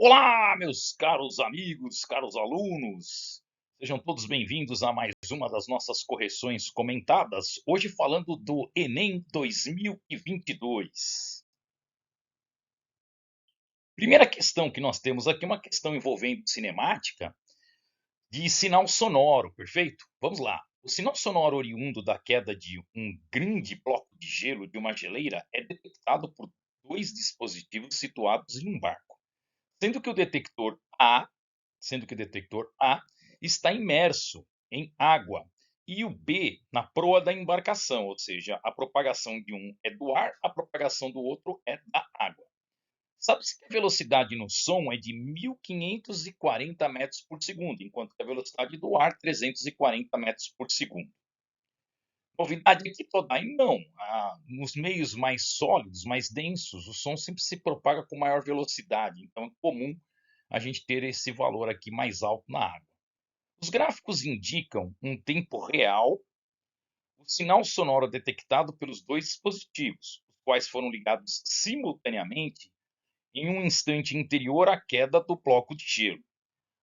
Olá, meus caros amigos, caros alunos. Sejam todos bem-vindos a mais uma das nossas correções comentadas. Hoje falando do Enem 2022. Primeira questão que nós temos aqui é uma questão envolvendo cinemática de sinal sonoro, perfeito? Vamos lá. O sinal sonoro oriundo da queda de um grande bloco de gelo de uma geleira é detectado por dois dispositivos situados em um barco, sendo que o detector A sendo que o detector A está imerso em água e o B na proa da embarcação, ou seja, a propagação de um é do ar, a propagação do outro é da água. Sabe-se que a velocidade no som é de 1540 metros por segundo, enquanto que a velocidade do ar 340 metros por segundo. Novidade aqui toda aí não. Nos meios mais sólidos, mais densos, o som sempre se propaga com maior velocidade, então é comum a gente ter esse valor aqui mais alto na água. Os gráficos indicam um tempo real, o sinal sonoro detectado pelos dois dispositivos, os quais foram ligados simultaneamente em um instante anterior à queda do bloco de gelo.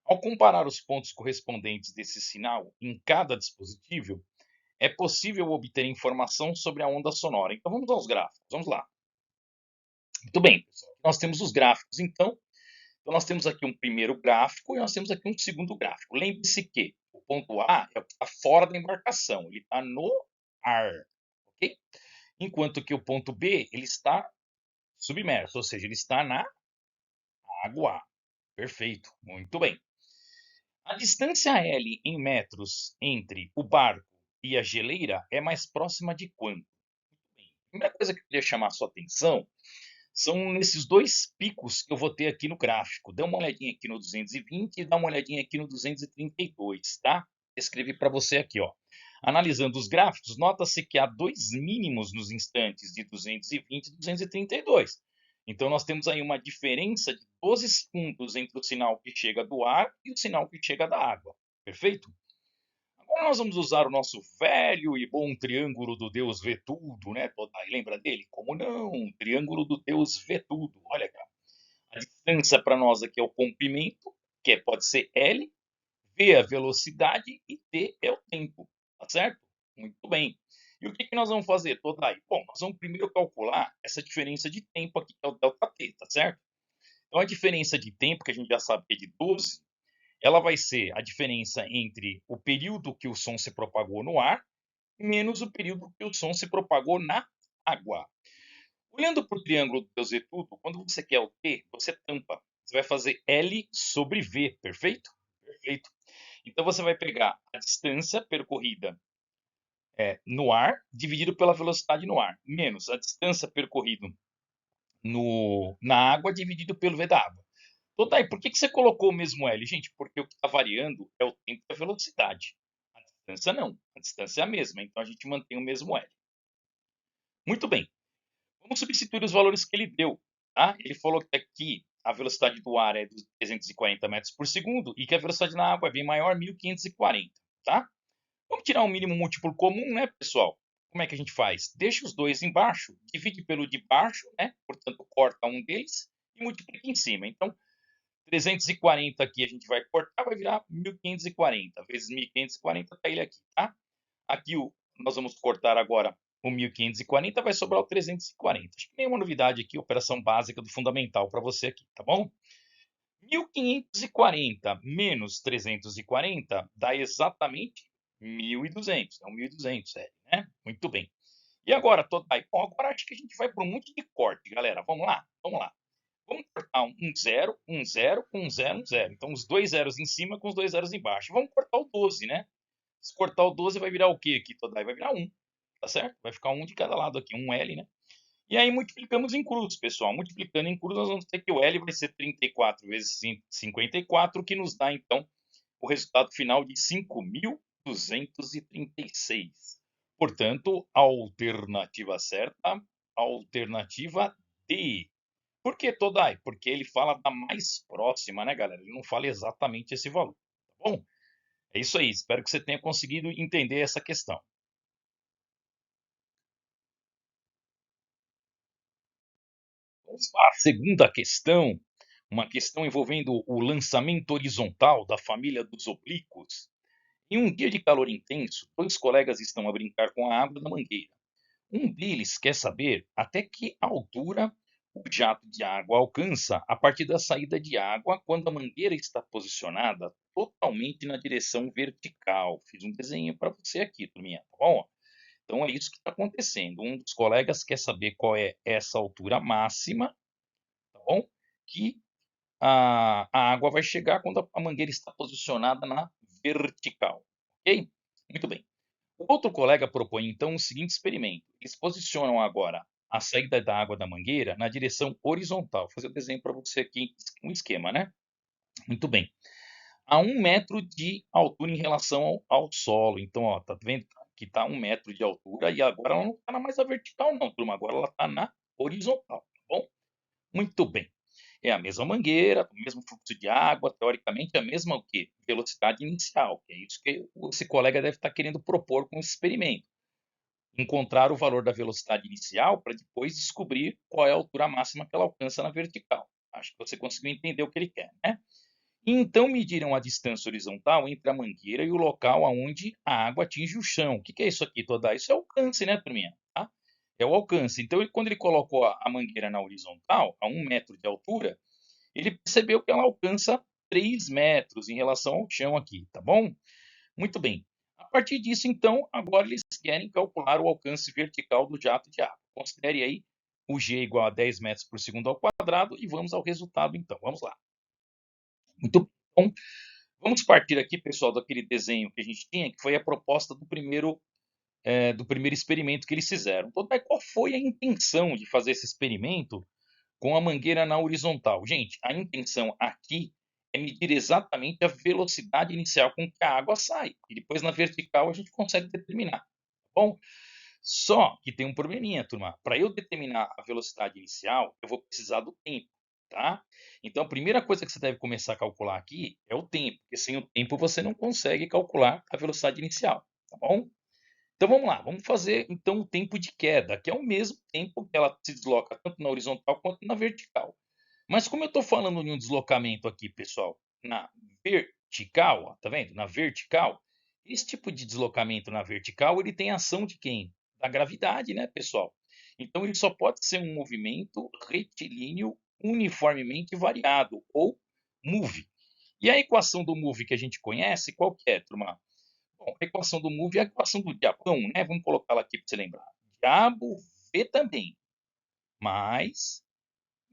Ao comparar os pontos correspondentes desse sinal em cada dispositivo, é possível obter informação sobre a onda sonora. Então vamos aos gráficos, vamos lá. Muito bem, pessoal. Nós temos os gráficos, então. Então nós temos aqui um primeiro gráfico e nós temos aqui um segundo gráfico. Lembre-se que o ponto A é o que está fora da embarcação, ele está no ar, ok? Enquanto que o ponto B, ele está submerso, ou seja, ele está na água. Perfeito, muito bem. A distância L em metros entre o barco e a geleira é mais próxima de quanto? A primeira coisa que eu queria chamar a sua atenção são nesses dois picos que eu vou ter aqui no gráfico. Dá uma olhadinha aqui no 220 e dá uma olhadinha aqui no 232, tá? Escrevi para você aqui, ó. Analisando os gráficos, nota-se que há dois mínimos nos instantes de 220 e 232. Então, nós temos aí uma diferença de 12 segundos entre o sinal que chega do ar e o sinal que chega da água. Perfeito? Agora nós vamos usar o nosso velho e bom triângulo do Deus vê tudo, né? Todai, lembra dele? Como não? Triângulo do Deus vê tudo. Olha, cara. A distância para nós aqui é o comprimento, que pode ser L, V a velocidade e T é o tempo. Tá certo? Muito bem. E o que, que nós vamos fazer, Todai? Bom, nós vamos primeiro calcular essa diferença de tempo aqui, que é o ΔT, tá certo? Então a diferença de tempo, que a gente já sabe que é de 12, ela vai ser a diferença entre o período que o som se propagou no ar menos o período que o som se propagou na água. Olhando para o triângulo do Deus vê tudo, quando você quer o T, você tampa. Você vai fazer L sobre V, perfeito? Perfeito. Então você vai pegar a distância percorrida no ar, dividido pela velocidade no ar, menos a distância percorrida na água, dividido pelo V da água. Então, tá aí, por que, que você colocou o mesmo L? Gente, porque o que está variando é o tempo e a velocidade. A distância não, a distância é a mesma, então a gente mantém o mesmo L. Muito bem, vamos substituir os valores que ele deu. Tá? Ele falou que aqui a velocidade do ar é de 340 metros por segundo e que a velocidade na água é bem maior, 1540. Tá? Vamos tirar um mínimo múltiplo comum, né, pessoal? Como é que a gente faz? Deixa os dois embaixo, divide pelo de baixo, né? Portanto, corta um deles e multiplica em cima. Então, 340 aqui a gente vai cortar, vai virar 1540. Vezes 1540 está ele aqui, tá? Aqui nós vamos cortar agora o 1540, vai sobrar o 340. Acho que nenhuma novidade aqui, operação básica do fundamental para você aqui, tá bom? 1540 menos 340 dá exatamente 1200. Então, 1200, né? Muito bem. E agora, bom, agora acho que a gente vai para um monte de corte, galera. Vamos lá? Vamos lá. Vamos cortar um zero, um zero, um zero, um zero. Então, os dois zeros em cima com os dois zeros embaixo. Vamos cortar o 12, né? Se cortar o 12, vai virar o quê aqui, Todai? Vai virar 1, tá certo? Vai ficar um de cada lado aqui, um L, né? E aí multiplicamos em cruz, pessoal. Multiplicando em cruz, nós vamos ter que o L vai ser 34 vezes 54, que nos dá, então, o resultado final de 5.236. Portanto, a alternativa certa, alternativa D. Por que, Todai? Porque ele fala da mais próxima, né, galera? Ele não fala exatamente esse valor, tá bom? É isso aí, espero que você tenha conseguido entender essa questão. Vamos para a segunda questão. uma questão envolvendo o lançamento horizontal da família dos oblíquos. Em um dia de calor intenso, dois colegas estão a brincar com a água da mangueira. Um deles quer saber até que altura o jato de água alcança a partir da saída de água quando a mangueira está posicionada totalmente na direção vertical. Fiz um desenho para você aqui, turminha, tá bom? Então é isso que está acontecendo. Um dos colegas quer saber qual é essa altura máxima, tá bom? Que a água vai chegar quando a mangueira está posicionada na vertical, ok? Muito bem. O outro colega propõe então o seguinte experimento: eles posicionam agora a saída da água da mangueira na direção horizontal. Vou fazer o desenho para você aqui, um esquema, né? Muito bem. A 1 metro de altura em relação ao solo. Então, ó, tá vendo que está 1 metro de altura e agora ela não está mais na vertical, não, turma. Agora ela está na horizontal, tá bom? Muito bem. É a mesma mangueira, o mesmo fluxo de água, teoricamente a mesma o quê? Velocidade inicial, que é isso que esse colega deve estar querendo propor com esse experimento. Encontrar o valor da velocidade inicial para depois descobrir qual é a altura máxima que ela alcança na vertical. Acho que você conseguiu entender o que ele quer, né? E então mediram a distância horizontal entre a mangueira e o local aonde a água atinge o chão. O que que é isso aqui, Todai? Isso é alcance, né, turminha? Tá? É o alcance. Então, quando ele colocou a mangueira na horizontal, a 1 metro de altura, ele percebeu que ela alcança 3 metros em relação ao chão aqui, tá bom? Muito bem. A partir disso, então, agora eles querem calcular o alcance vertical do jato de água. Considere aí o g igual a 10 metros por segundo ao quadrado e vamos ao resultado, então. Vamos lá. Muito bom. Vamos partir aqui, pessoal, daquele desenho que a gente tinha, que foi a proposta do primeiro experimento que eles fizeram. Então, qual foi a intenção de fazer esse experimento com a mangueira na horizontal? Gente, a intenção aqui é medir exatamente a velocidade inicial com que a água sai. E depois na vertical a gente consegue determinar, tá bom? Só que tem um probleminha, turma. Para eu determinar a velocidade inicial, eu vou precisar do tempo, tá? Então a primeira coisa que você deve começar a calcular aqui é o tempo, porque sem o tempo você não consegue calcular a velocidade inicial, tá bom? Então vamos lá, vamos fazer então o tempo de queda, que é o mesmo tempo que ela se desloca tanto na horizontal quanto na vertical. Mas como eu estou falando de um deslocamento aqui, pessoal, na vertical, ó, tá vendo? Na vertical, esse tipo de deslocamento na vertical, ele tem ação de quem? Da gravidade, né, pessoal? Então ele só pode ser um movimento retilíneo uniformemente variado, ou MOVE. E a equação do MOVE que a gente conhece, qual que é, turma? Bom, a equação do MOVE é a equação do diabão, né? Vamos colocá-la aqui para você lembrar. Diabo V também, mais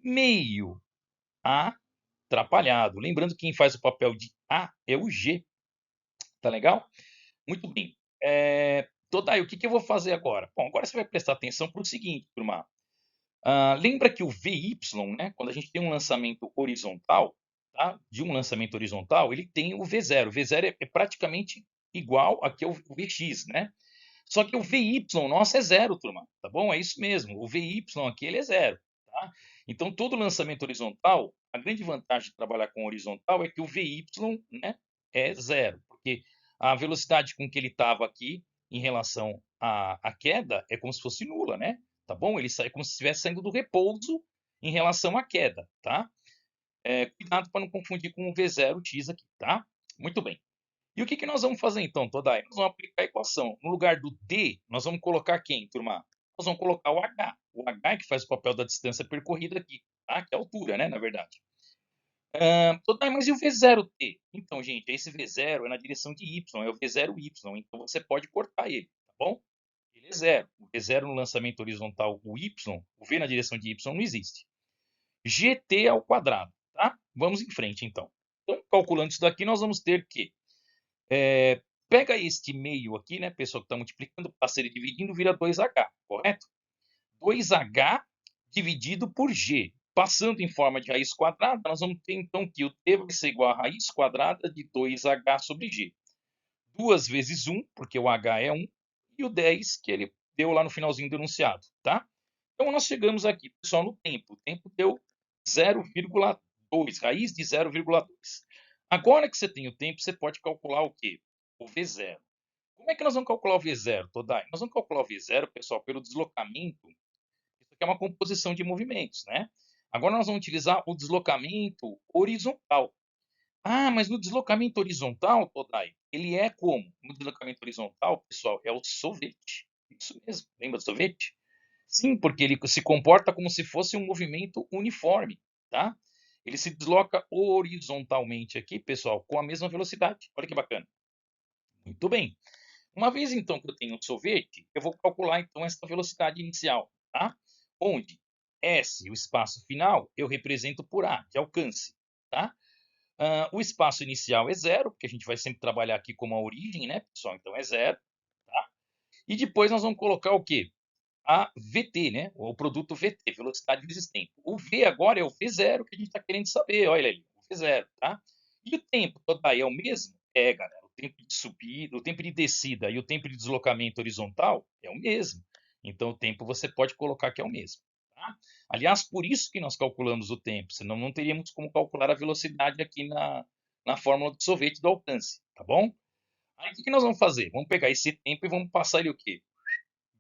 meio A atrapalhado. Lembrando que quem faz o papel de A é o G, tá legal? Muito bem. Todai, o que eu vou fazer agora? Bom, agora você vai prestar atenção para o seguinte, turma. Lembra que o VY, né, quando a gente tem um lançamento horizontal, tá? De um lançamento horizontal, ele tem o V0. O V0 é praticamente igual aqui ao Vx, né? Só que o VY nosso é zero, turma, tá bom? É isso mesmo. O VY aqui ele é zero, tá? Então todo lançamento horizontal, a grande vantagem de trabalhar com horizontal é que o VY, né, é zero, porque a velocidade com que ele estava aqui em relação à queda é como se fosse nula, né? Tá bom? Ele sai como se estivesse saindo do repouso em relação à queda, tá? Cuidado para não confundir com o V0 X aqui, tá? Muito bem. E o que nós vamos fazer então, Todai? Nós vamos aplicar a equação. No lugar do D, nós vamos colocar quem, turma? Nós vamos colocar o H. O H é que faz o papel da distância percorrida aqui, tá? Que é a altura, né, na verdade. Todai, mas e o V0T? Então, gente, esse V0 é na direção de Y, é o V0Y. Então você pode cortar ele, tá bom? Ele é zero. O V0 no lançamento horizontal, o Y, o V na direção de Y não existe. GT ao quadrado, tá? Vamos em frente, então. Então, calculando isso daqui, nós vamos ter que pega este meio aqui, né, pessoal, que está multiplicando, passa ele dividindo, vira 2H, correto? 2H dividido por G. Passando em forma de raiz quadrada, nós vamos ter então que o T vai ser igual a raiz quadrada de 2H sobre G. 2 vezes 1, porque o H é 1, e o 10 que ele deu lá no finalzinho do enunciado, tá? Então nós chegamos aqui, pessoal, no tempo. O tempo deu 0,2, raiz de 0,2. Agora que você tem o tempo, você pode calcular o quê? O V0. Como é que nós vamos calcular o V0, Todai? Nós vamos calcular o V0, pessoal, pelo deslocamento. Isso aqui é uma composição de movimentos, né? Agora nós vamos utilizar o deslocamento horizontal. Ah, mas no deslocamento horizontal, Todai, ele é como? No deslocamento horizontal, pessoal, é o sorvete. Isso mesmo, lembra do sorvete? Sim, porque ele se comporta como se fosse um movimento uniforme, tá? Ele se desloca horizontalmente aqui, pessoal, com a mesma velocidade. Olha que bacana. Muito bem. Uma vez então que eu tenho um sorvete, eu vou calcular então essa velocidade inicial, tá? Onde S, o espaço final, eu represento por A, de alcance, tá? O espaço inicial é zero, porque a gente vai sempre trabalhar aqui como a origem, né, pessoal? Então é zero, tá? E depois nós vamos colocar o quê? A VT, né? O produto VT, velocidade vezes tempo. O V agora é o V0 que a gente está querendo saber, olha ali, o V0, tá? E o tempo total é o mesmo? É, galera, o tempo de subida, o tempo de descida e o tempo de deslocamento horizontal é o mesmo. Então o tempo você pode colocar que é o mesmo, tá? Aliás, por isso que nós calculamos o tempo, senão não teríamos como calcular a velocidade aqui na fórmula do sorvete do alcance, tá bom? Aí o que nós vamos fazer? Vamos pegar esse tempo e vamos passar ele o quê?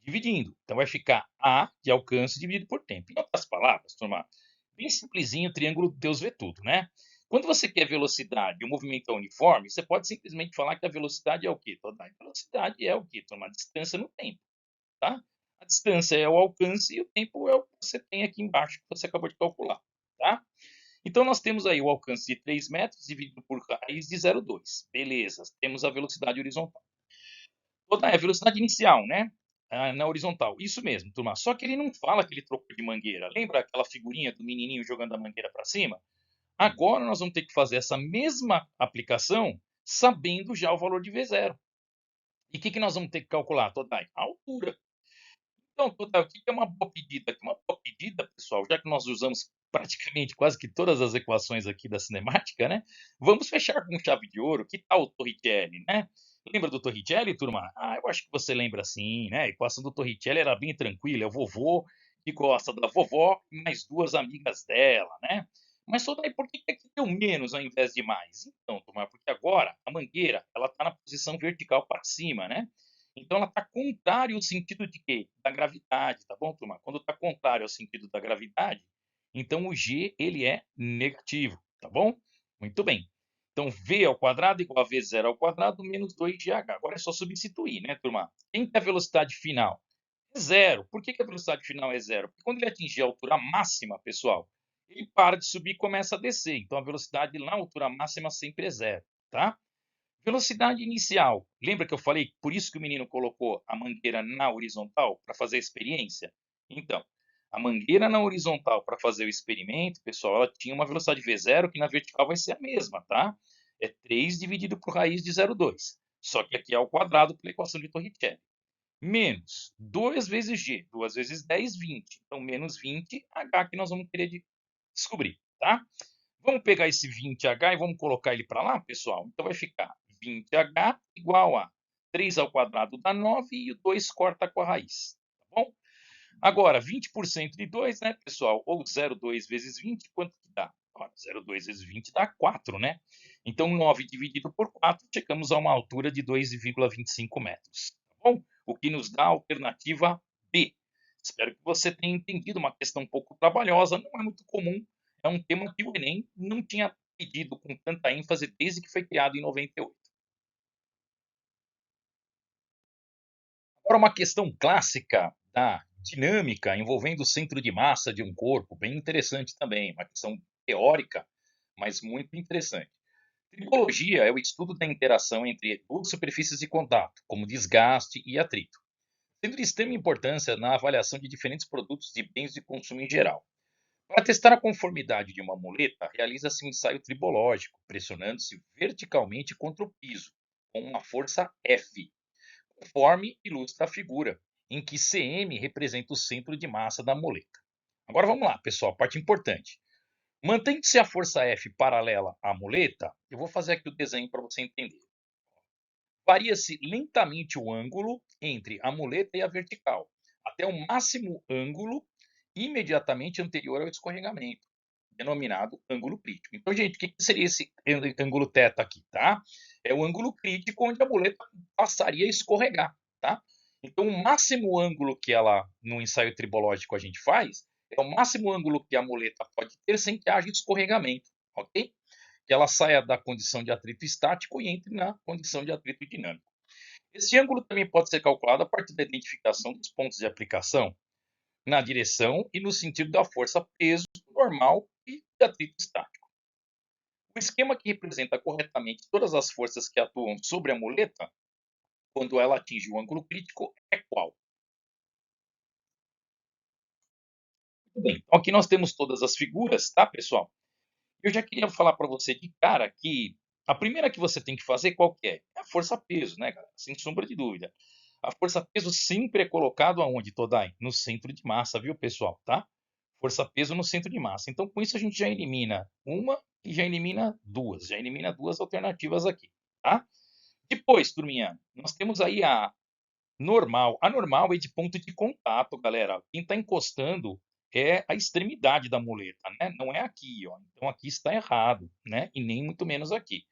Dividindo. Então vai ficar A de alcance dividido por tempo. Em outras palavras, turma, bem simplesinho, o triângulo Deus vê tudo, né? Quando você quer velocidade e o movimento é uniforme, você pode simplesmente falar que a velocidade é o quê? Toda a velocidade é o quê? Turma, a distância no tempo, tá? A distância é o alcance e o tempo é o que você tem aqui embaixo, que você acabou de calcular, tá? Então nós temos aí o alcance de 3 metros dividido por raiz de 0,2. Beleza, temos a velocidade horizontal. Toda é a velocidade inicial, né? Na horizontal. Isso mesmo, turma. Só que ele não fala que ele trocou de mangueira. Lembra aquela figurinha do menininho jogando a mangueira para cima? Agora nós vamos ter que fazer essa mesma aplicação sabendo já o valor de V0. E o que nós vamos ter que calcular, Todai? A altura. Então, Todai, o que é uma boa pedida? Uma boa pedida, pessoal, já que nós usamos praticamente quase que todas as equações aqui da cinemática, né? Vamos fechar com chave de ouro. Que tal o Torricelli, né? Lembra do Torricelli, turma? Ah, eu acho que você lembra sim, né? A equação do Torricelli era bem tranquila. É o vovô que gosta da vovó e mais duas amigas dela, né? Mas só daí, por que aqui deu menos ao invés de mais? Então, turma, porque agora a mangueira ela está na posição vertical para cima, né? Então ela está contrário ao sentido de quê? Da gravidade, tá bom, turma? Quando está contrário ao sentido da gravidade, então o g ele é negativo, tá bom? Muito bem. Então v ao quadrado igual a v0 ao quadrado menos 2gh. Agora é só substituir, né, turma? Quem tem a velocidade final? É zero. Por que a velocidade final é zero? Porque quando ele atingir a altura máxima, pessoal, ele para de subir e começa a descer. Então a velocidade na altura máxima sempre é zero, tá? Velocidade inicial. Lembra que eu falei? Por isso que o menino colocou a mangueira na horizontal para fazer a experiência? Então, a mangueira na horizontal para fazer o experimento, pessoal, ela tinha uma velocidade V0 que na vertical vai ser a mesma, tá? É 3 dividido por raiz de 0,2. Só que aqui é ao quadrado pela equação de Torricelli. Menos 2 vezes G, 2 vezes 10, 20. Então, menos 20H que nós vamos querer descobrir, tá? Vamos pegar esse 20H e vamos colocar ele para lá, pessoal? Então vai ficar 20H igual a 3 ao quadrado dá 9 e o 2 corta com a raiz, tá bom? Agora, 20% de 2, né, pessoal? Ou 0,2 vezes 20, quanto que dá? 0,2 vezes 20 dá 4, né? Então, 9 dividido por 4, chegamos a uma altura de 2,25 metros, tá bom? O que nos dá a alternativa B. Espero que você tenha entendido, uma questão um pouco trabalhosa, não é muito comum, é um tema que o Enem não tinha pedido com tanta ênfase desde que foi criado em 98. Agora, uma questão clássica da dinâmica envolvendo o centro de massa de um corpo, bem interessante também, uma questão teórica, mas muito interessante. Tribologia é o estudo da interação entre duas superfícies de contato, como desgaste e atrito, sendo de extrema importância na avaliação de diferentes produtos e bens de consumo em geral. Para testar a conformidade de uma muleta, realiza-se um ensaio tribológico, pressionando-se verticalmente contra o piso, com uma força F, conforme ilustra a figura, em que Cm representa o centro de massa da muleta. Agora vamos lá, pessoal, parte importante. Mantendo-se a força F paralela à muleta, eu vou fazer aqui o desenho para você entender. Varia-se lentamente o ângulo entre a muleta e a vertical, até o máximo ângulo imediatamente anterior ao escorregamento, denominado ângulo crítico. Então, gente, o que seria esse ângulo θ aqui, tá? É o ângulo crítico onde a muleta passaria a escorregar, tá? Então, o máximo ângulo que ela, no ensaio tribológico, a gente faz É o máximo ângulo que a muleta pode ter sem que haja escorregamento, ok? Que ela saia da condição de atrito estático e entre na condição de atrito dinâmico. Esse ângulo também pode ser calculado a partir da identificação dos pontos de aplicação na direção e no sentido da força peso normal e de atrito estático. O esquema que representa corretamente todas as forças que atuam sobre a muleta quando ela atinge o ângulo crítico é qual? Muito bem, então aqui nós temos todas as figuras, tá, pessoal? Eu já queria falar para você de cara que a primeira que você tem que fazer qual que é? É a força-peso, né, galera? Sem sombra de dúvida. A força-peso sempre é colocado aonde, Todai? No centro de massa, viu, pessoal, tá? Força-peso no centro de massa. Então, com isso, a gente já elimina uma e já elimina duas. Já elimina duas alternativas aqui, tá? Depois, turminha, nós temos aí a normal. A normal é de ponto de contato, galera. Quem está encostando é a extremidade da muleta, né? Não é aqui, ó. Então aqui está errado, né? E nem muito menos aqui.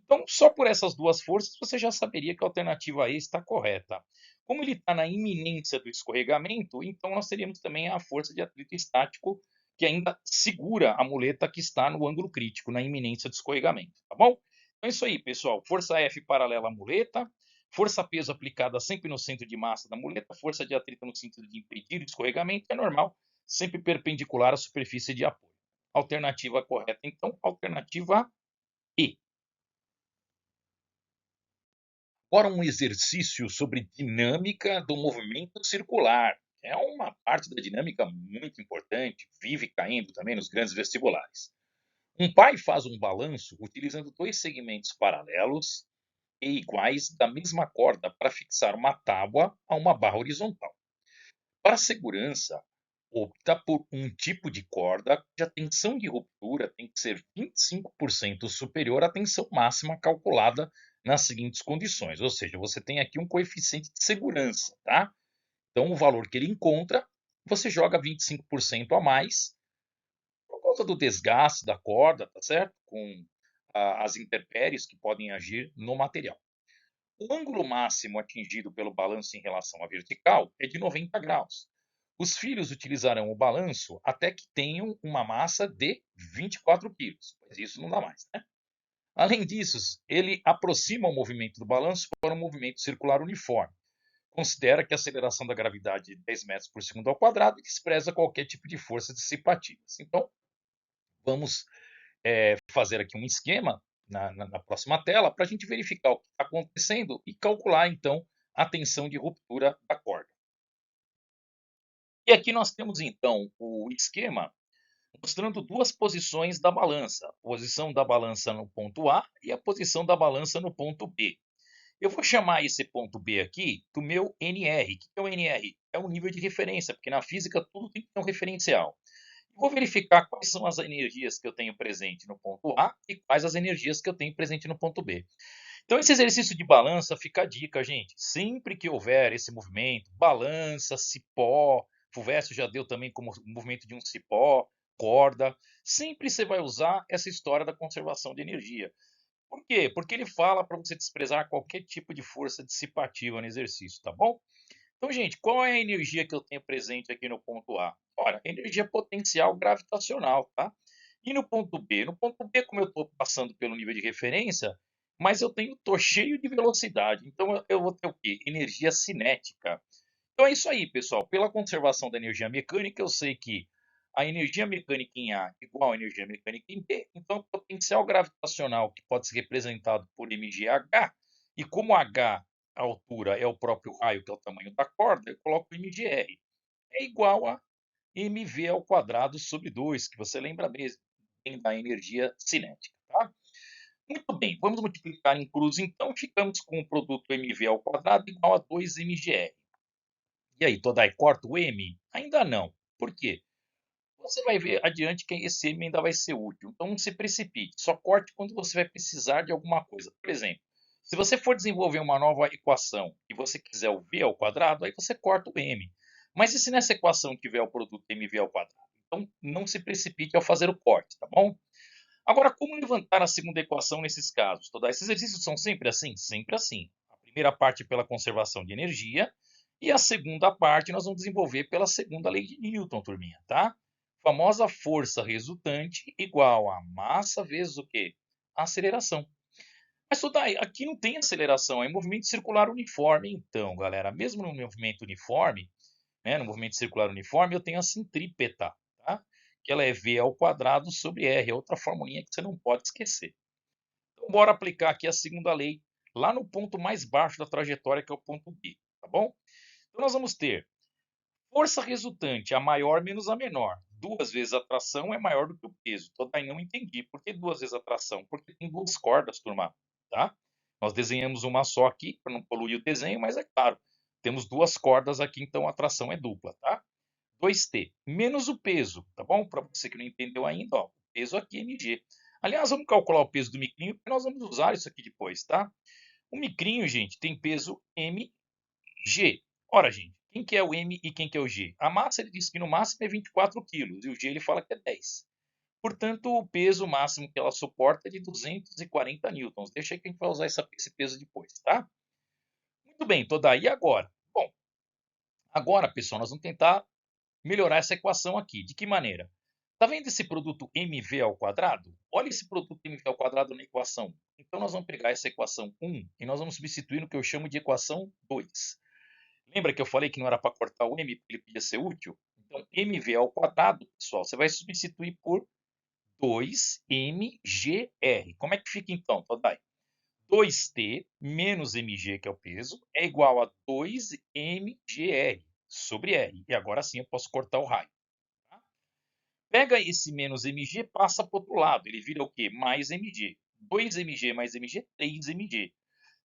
Então, só por essas duas forças, você já saberia que a alternativa E está correta. Como ele está na iminência do escorregamento, então nós teríamos também a força de atrito estático que ainda segura a muleta que está no ângulo crítico, na iminência do escorregamento, tá bom? Então é isso aí, pessoal. Força F paralela à muleta, força peso aplicada sempre no centro de massa da muleta, força de atrito no sentido de impedir o escorregamento, é normal, sempre perpendicular à superfície de apoio. Alternativa correta, então, alternativa E. Agora um exercício sobre dinâmica do movimento circular. É uma parte da dinâmica muito importante, vive caindo também nos grandes vestibulares. Um pai faz um balanço utilizando dois segmentos paralelos e iguais da mesma corda para fixar uma tábua a uma barra horizontal. Para segurança, opta por um tipo de corda cuja tensão de ruptura tem que ser 25% superior à tensão máxima calculada nas seguintes condições. Ou seja, você tem aqui um coeficiente de segurança, tá? Então, o valor que ele encontra, você joga 25% a mais por causa do desgaste da corda, tá certo? Com as intempéries que podem agir no material. O ângulo máximo atingido pelo balanço em relação à vertical é de 90 graus. Os filhos utilizarão o balanço até que tenham uma massa de 24 quilos, mas isso não dá mais, né? Além disso, ele aproxima o movimento do balanço para um movimento circular uniforme. Considera que a aceleração da gravidade de 10 metros por segundo ao quadrado despreza qualquer tipo de força dissipativa. Então, vamos fazer aqui um esquema na próxima tela para a gente verificar o que está acontecendo e calcular, então, a tensão de ruptura da corda. E aqui nós temos, então, o esquema mostrando duas posições da balança. A posição da balança no ponto A e a posição da balança no ponto B. Eu vou chamar esse ponto B aqui do meu NR. O que é o NR? É um nível de referência, porque na física tudo tem que ter um referencial. Vou verificar quais são as energias que eu tenho presente no ponto A e quais as energias que eu tenho presente no ponto B. Então, esse exercício de balança fica a dica, gente. Sempre que houver esse movimento, balança, cipó, Fulvécio já deu também como movimento de um cipó, corda, sempre você vai usar essa história da conservação de energia. Por quê? Porque ele fala para você desprezar qualquer tipo de força dissipativa no exercício, tá bom? Então, gente, qual é a energia que eu tenho presente aqui no ponto A? Olha, energia potencial gravitacional, tá? E no ponto B? No ponto B, como eu estou passando pelo nível de referência, mas eu estou cheio de velocidade, então eu vou ter o quê? Energia cinética. Então é isso aí, pessoal. Pela conservação da energia mecânica, eu sei que a energia mecânica em A é igual à energia mecânica em B, então o potencial gravitacional, que pode ser representado por mgh, e como h, a altura, é o próprio raio, que é o tamanho da corda, eu coloco mgr. É igual a mv ao quadrado sobre 2, que você lembra mesmo da energia cinética, tá? Muito bem, vamos multiplicar em cruz, então ficamos com o produto mv ao quadrado igual a 2mgr. E aí, Todai, corta o M? Ainda não. Por quê? Você vai ver adiante que esse M ainda vai ser útil. Então não se precipite. Só corte quando você vai precisar de alguma coisa. Por exemplo, se você for desenvolver uma nova equação e você quiser o V ao quadrado, aí você corta o M. Mas e se nessa equação tiver o produto mv ao quadrado? Então não se precipite ao fazer o corte, tá bom? Agora, como levantar a segunda equação nesses casos? Todai, esses exercícios são sempre assim? Sempre assim. A primeira parte pela conservação de energia E a segunda parte nós vamos desenvolver pela segunda lei de Newton, turminha, tá? Famosa força resultante igual a massa vezes o quê? A aceleração. Mas daí, aqui não tem aceleração, é movimento circular uniforme. Então, galera, mesmo no movimento uniforme, né, no movimento circular uniforme, eu tenho a centrípeta, tá? Que ela é V ao quadrado sobre R, é outra formulinha que você não pode esquecer. Então, bora aplicar aqui a segunda lei lá no ponto mais baixo da trajetória, que é o ponto B, tá bom? Então, nós vamos ter força resultante, a maior menos a menor. Duas vezes a tração é maior do que o peso. Então, daí não entendi. Por que duas vezes a tração? Porque tem duas cordas, turma, tá? Nós desenhamos uma só aqui, para não poluir o desenho, mas é claro, temos duas cordas aqui, então a tração é dupla, tá? 2T, menos o peso, tá bom? Para você que não entendeu ainda, ó, o peso aqui é mg. Aliás, vamos calcular o peso do micrinho, porque nós vamos usar isso aqui depois, tá? O micrinho, gente, tem peso mg. Ora, gente, quem que é o M e quem que é o G? A massa, ele diz que no máximo é 24 quilos, e o G ele fala que é 10. Portanto, o peso máximo que ela suporta é de 240 newtons. Deixa aí que a gente vai usar esse peso depois, tá? Muito bem, tô daí agora. Bom, agora, pessoal, nós vamos tentar melhorar essa equação aqui. De que maneira? Tá vendo esse produto mv ao quadrado? Olha esse produto mv ao quadrado na equação. Então, nós vamos pegar essa equação 1 e nós vamos substituir no que eu chamo de equação 2. Lembra que eu falei que não era para cortar o m, porque ele podia ser útil? Então, mv ao quadrado, pessoal, você vai substituir por 2mgr. Como é que fica então, Todai? 2t menos mg, que é o peso, é igual a 2mgr sobre r. E agora sim eu posso cortar o raio. Tá? Pega esse menos mg, passa para o outro lado. Ele vira o quê? Mais mg. 2mg mais mg, 3mg.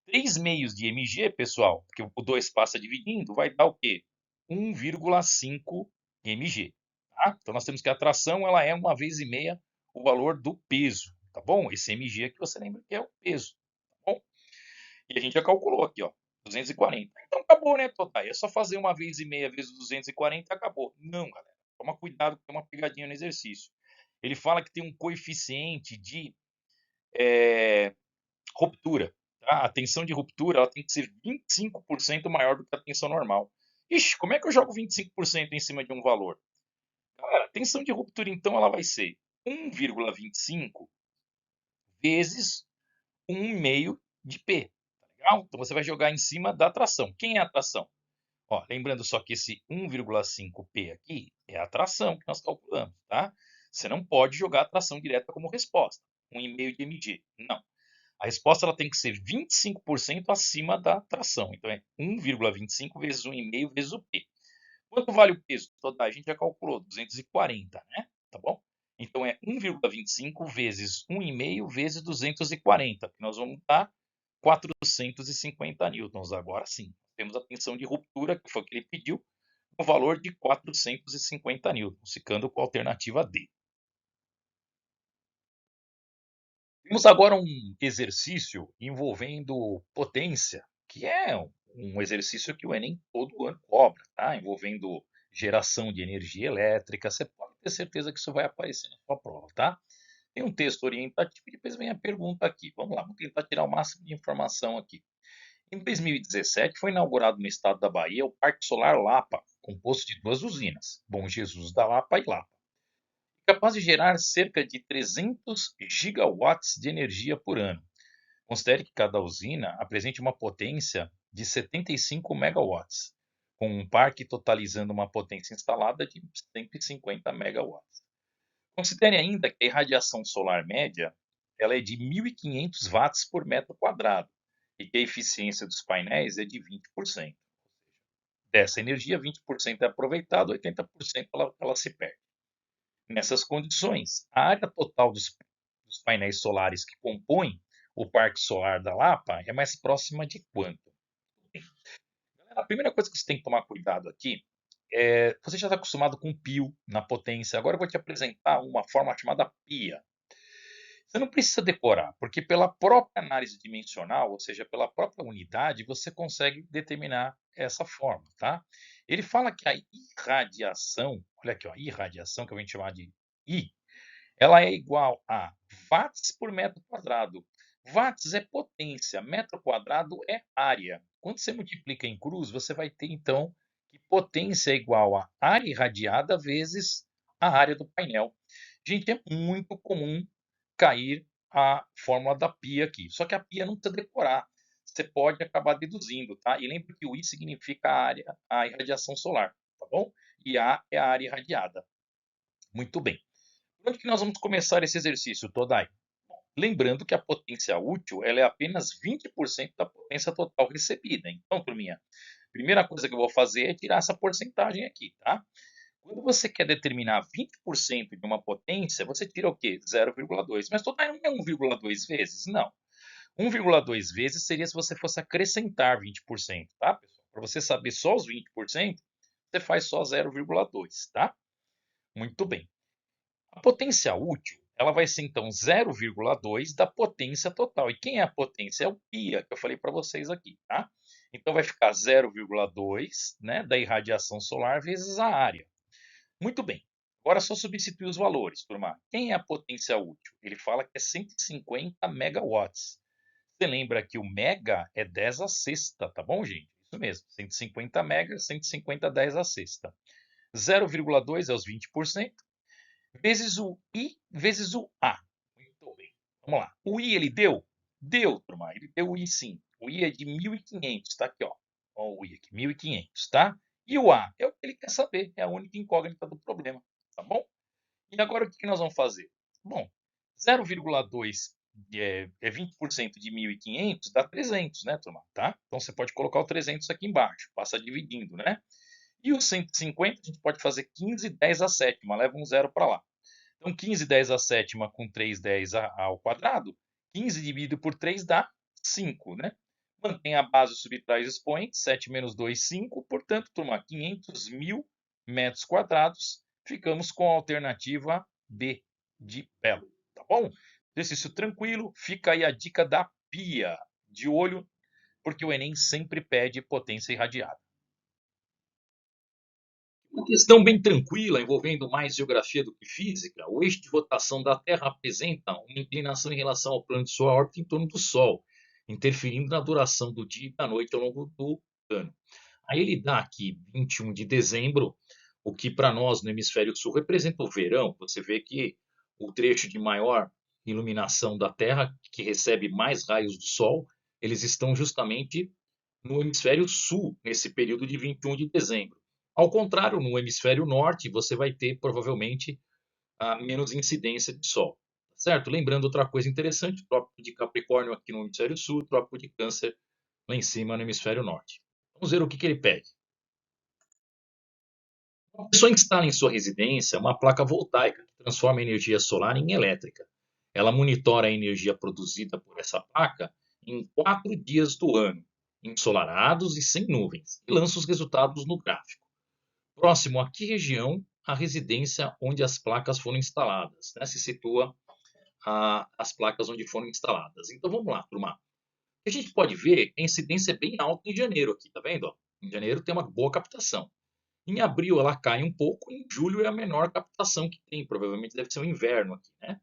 3 meios de mg, pessoal, porque o 2 passa dividindo, vai dar o quê? 1,5 mg. Tá? Então, nós temos que a tração ela é uma vez e meia o valor do peso. Tá bom? Esse mg aqui você lembra que é o peso. Tá bom? E a gente já calculou aqui, ó, 240. Então, acabou, né, Totai? É só fazer uma vez e meia vezes 240 e acabou. Não, galera. Toma cuidado, que tem uma pegadinha no exercício. Ele fala que tem um coeficiente de ruptura. Tá? A tensão de ruptura ela tem que ser 25% maior do que a tensão normal. Ixi, como é que eu jogo 25% em cima de um valor? Galera, a tensão de ruptura, então, ela vai ser 1,25 vezes 1,5 de P. Tá legal? Então, você vai jogar em cima da tração. Quem é a tração? Ó, lembrando só que esse 1,5P aqui é a tração que nós calculamos. Tá? Você não pode jogar a tração direta como resposta. 1,5 de mg. Não. A resposta ela tem que ser 25% acima da tração. Então, é 1,25 vezes 1,5 vezes o P. Quanto vale o peso? Toda a gente já calculou, 240, né? Tá bom? Então, é 1,25 vezes 1,5 vezes 240, que nós vamos dar 450 newtons. Agora sim, temos a tensão de ruptura, que foi o que ele pediu, no valor de 450 newtons, ficando com a alternativa D. Temos agora um exercício envolvendo potência, que é um exercício que o Enem todo ano cobra, tá? Envolvendo geração de energia elétrica. Você pode ter certeza que isso vai aparecer na sua prova, tá? Tem um texto orientativo e depois vem a pergunta aqui. Vamos lá, vamos tentar tirar o máximo de informação aqui. Em 2017 foi inaugurado no estado da Bahia o Parque Solar Lapa, composto de duas usinas, Bom Jesus da Lapa e Lapa, capaz de gerar cerca de 300 gigawatts de energia por ano. Considere que cada usina apresente uma potência de 75 megawatts, com um parque totalizando uma potência instalada de 150 megawatts. Considere ainda que a irradiação solar média ela é de 1.500 watts por metro quadrado e que a eficiência dos painéis é de 20%. Dessa energia, 20% é aproveitada, 80% ela se perde. Nessas condições, a área total dos painéis solares que compõem o Parque Solar da Lapa é mais próxima de quanto? A primeira coisa que você tem que tomar cuidado aqui é, você já está acostumado com pio na potência, agora eu vou te apresentar uma forma chamada pia. Você não precisa decorar, porque pela própria análise dimensional, ou seja, pela própria unidade, você consegue determinar essa forma, tá? Ele fala que a irradiação, olha aqui, ó, irradiação, que eu vou chamar de I, ela é igual a watts por metro quadrado Watts é potência, metro quadrado é área. Quando você multiplica em cruz, você vai ter então que potência é igual a área irradiada vezes a área do painel. Gente, é muito comum cair a fórmula da π aqui. Só que a π não precisa decorar. Você pode acabar deduzindo, tá? E lembre que o I significa a área, a irradiação solar, tá bom? E A é a área irradiada. Muito bem. Por onde que nós vamos começar esse exercício, Todai? Lembrando que a potência útil ela é apenas 20% da potência total recebida. Então, turminha, a primeira coisa que eu vou fazer é tirar essa porcentagem aqui, tá? Quando você quer determinar 20% de uma potência, você tira o quê? 0,2. Mas Todai não é 1,2 vezes? Não. 1,2 vezes seria se você fosse acrescentar 20%, tá, pessoal? Para você saber só os 20%, você faz só 0,2, tá? Muito bem. A potência útil, ela vai ser então 0,2 da potência total. E quem é a potência? É o π, que eu falei para vocês aqui, tá? Então vai ficar 0,2, né, da irradiação solar vezes a área. Muito bem. Agora é só substituir os valores, turma. Quem é a potência útil? Ele fala que é 150 megawatts. Você lembra que o mega é 10 a sexta, tá bom, gente? Isso mesmo, 150 mega, 150 10 a sexta. 0,2 é os 20%, vezes o I, vezes o A. Muito bem. Vamos lá. O I ele deu? Deu, turma. Ele deu o I sim. O I é de 1.500, tá aqui, ó. Ó o I aqui, 1.500, tá? E o A é o que ele quer saber, é a única incógnita do problema, tá bom? E agora o que nós vamos fazer? Bom, 0,2 é 20% de 1.500, dá 300, né, turma? Tá? Então você pode colocar o 300 aqui embaixo, passa dividindo, né? E o 150 a gente pode fazer 15 10 a sétima, leva um zero para lá. Então 15 10 a sétima com 3 10 ao quadrado, 15 dividido por 3 dá 5, né? Mantém a base, subtrai os expoentes, 7 menos 2, 5. Portanto, turma, 500 mil metros quadrados. Ficamos com a alternativa B de Belo, tá bom? Exercício tranquilo, fica aí a dica da pia. De olho, porque o Enem sempre pede potência irradiada. Uma questão bem tranquila, envolvendo mais geografia do que física, o eixo de rotação da Terra apresenta uma inclinação em relação ao plano de sua órbita em torno do Sol, interferindo na duração do dia e da noite ao longo do ano. Aí ele dá aqui 21 de dezembro, o que para nós no hemisfério sul representa o verão. Você vê que o trecho de maior iluminação da Terra, que recebe mais raios do Sol, eles estão justamente no hemisfério sul, nesse período de 21 de dezembro. Ao contrário, no hemisfério norte, você vai ter provavelmente a menos incidência de sol. Certo? Lembrando outra coisa interessante, o trópico de Capricórnio aqui no hemisfério sul, o trópico de Câncer lá em cima no hemisfério norte. Vamos ver o que ele pede. A pessoa instala em sua residência uma placa voltaica que transforma a energia solar em elétrica. Ela monitora a energia produzida por essa placa em 4 dias do ano, ensolarados e sem nuvens, e lança os resultados no gráfico. Próximo a que região a residência onde as placas foram instaladas, né? Se situa as placas onde foram instaladas. Então vamos lá, turma. O que a gente pode ver é que a incidência é bem alta em janeiro aqui, tá vendo? Em janeiro tem uma boa captação. Em abril ela cai um pouco, em julho é a menor captação que tem, provavelmente deve ser o inverno aqui, né?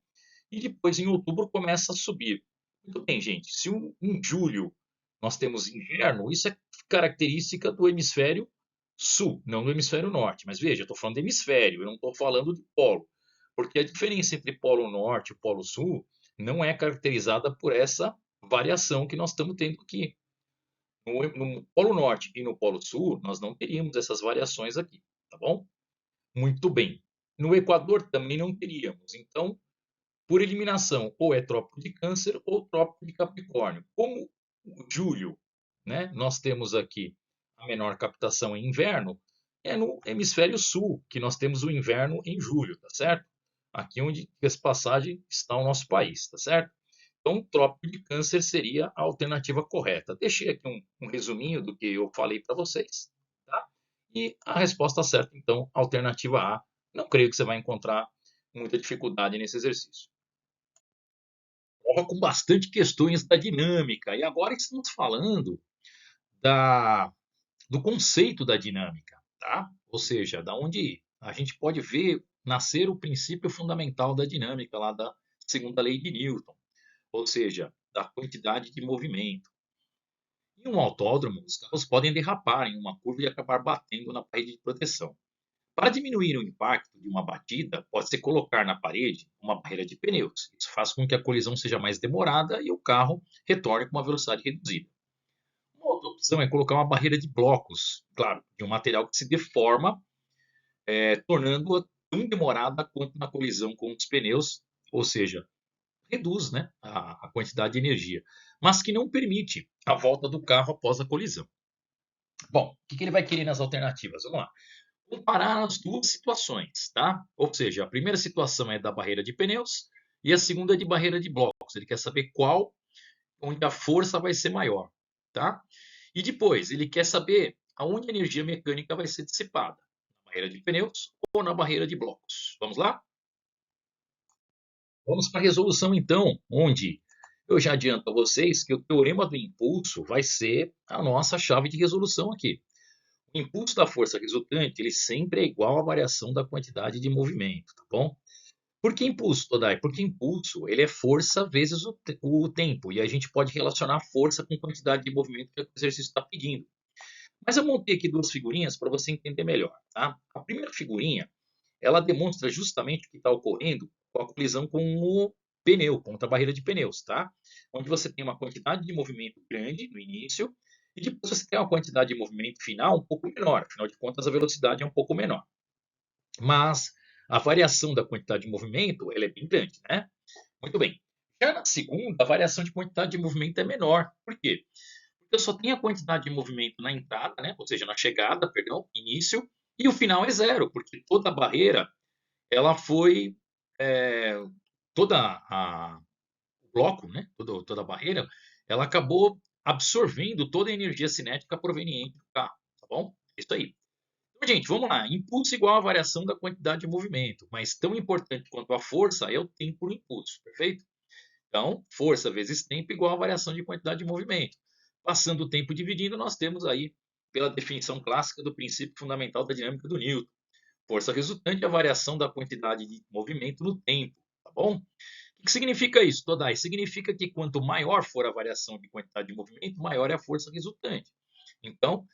E depois em outubro começa a subir. Muito bem, gente. Se em julho nós temos inverno, isso é característica do hemisfério sul, não do hemisfério norte. Mas veja, eu estou falando de hemisfério, eu não estou falando de polo. Porque a diferença entre polo norte e polo sul não é caracterizada por essa variação que nós estamos tendo aqui. No polo norte e no polo sul, nós não teríamos essas variações aqui, tá bom? Muito bem. No Equador também não teríamos. Então, por eliminação, ou é trópico de Câncer ou trópico de Capricórnio. Como o julho, né, nós temos aqui a menor captação em inverno, é no hemisfério sul que nós temos o inverno em julho, tá certo? Aqui onde, essa passagem, está o nosso país, tá certo? Então, o trópico de Câncer seria a alternativa correta. Deixei aqui um resuminho do que eu falei para vocês, tá? E a resposta certa, então, alternativa A. Não creio que você vai encontrar muita dificuldade nesse exercício. Com bastante questões da dinâmica. E agora estamos falando da, do conceito da dinâmica, tá? Ou seja, da onde a gente pode ver nascer o princípio fundamental da dinâmica, lá da segunda lei de Newton. Ou seja, da quantidade de movimento. Em um autódromo, os carros podem derrapar em uma curva e acabar batendo na parede de proteção. Para diminuir o impacto de uma batida, pode-se colocar na parede uma barreira de pneus. Isso faz com que a colisão seja mais demorada e o carro retorne com uma velocidade reduzida. Uma outra opção é colocar uma barreira de blocos, claro, de um material que se deforma, tornando-a tão demorada quanto na colisão com os pneus, ou seja, reduz, né, a quantidade de energia, mas que não permite a volta do carro após a colisão. Bom, o que ele vai querer nas alternativas? Vamos lá. Comparar as duas situações, tá? Ou seja, a primeira situação é da barreira de pneus e a segunda é de barreira de blocos. Ele quer saber qual, onde a força vai ser maior, tá? E depois, ele quer saber aonde a energia mecânica vai ser dissipada, na barreira de pneus ou na barreira de blocos. Vamos lá? Vamos para a resolução então, onde eu já adianto a vocês que o teorema do impulso vai ser a nossa chave de resolução aqui. O impulso da força resultante, ele sempre é igual à variação da quantidade de movimento, tá bom? Por que impulso, Todai? Porque impulso, ele é força vezes o tempo, e a gente pode relacionar força com quantidade de movimento que o exercício está pedindo. Mas eu montei aqui duas figurinhas para você entender melhor, tá? A primeira figurinha, ela demonstra justamente o que está ocorrendo com a colisão com o pneu, contra a barreira de pneus, tá? Onde você tem uma quantidade de movimento grande no início e depois você tem uma quantidade de movimento final um pouco menor. Afinal de contas, a velocidade é um pouco menor. Mas a variação da quantidade de movimento ela é bem grande, né? Muito bem. Já na segunda, a variação de quantidade de movimento é menor. Por quê? Porque eu só tenho a quantidade de movimento na entrada, né? Ou seja, na chegada, perdão, início, e o final é zero, porque toda a barreira ela foi é, toda o bloco, né? Toda a barreira, ela acabou absorvendo toda a energia cinética proveniente do carro, tá bom? É isso aí. Então, gente, vamos lá. Impulso igual a variação da quantidade de movimento, mas tão importante quanto a força é o tempo no impulso, perfeito? Então, força vezes tempo igual a variação de quantidade de movimento. Passando o tempo dividindo, nós temos aí, pela definição clássica do princípio fundamental da dinâmica do Newton, força resultante é a variação da quantidade de movimento no tempo, tá bom? O que significa isso, Todai? Significa que quanto maior for a variação de quantidade de movimento, maior é a força resultante. Então,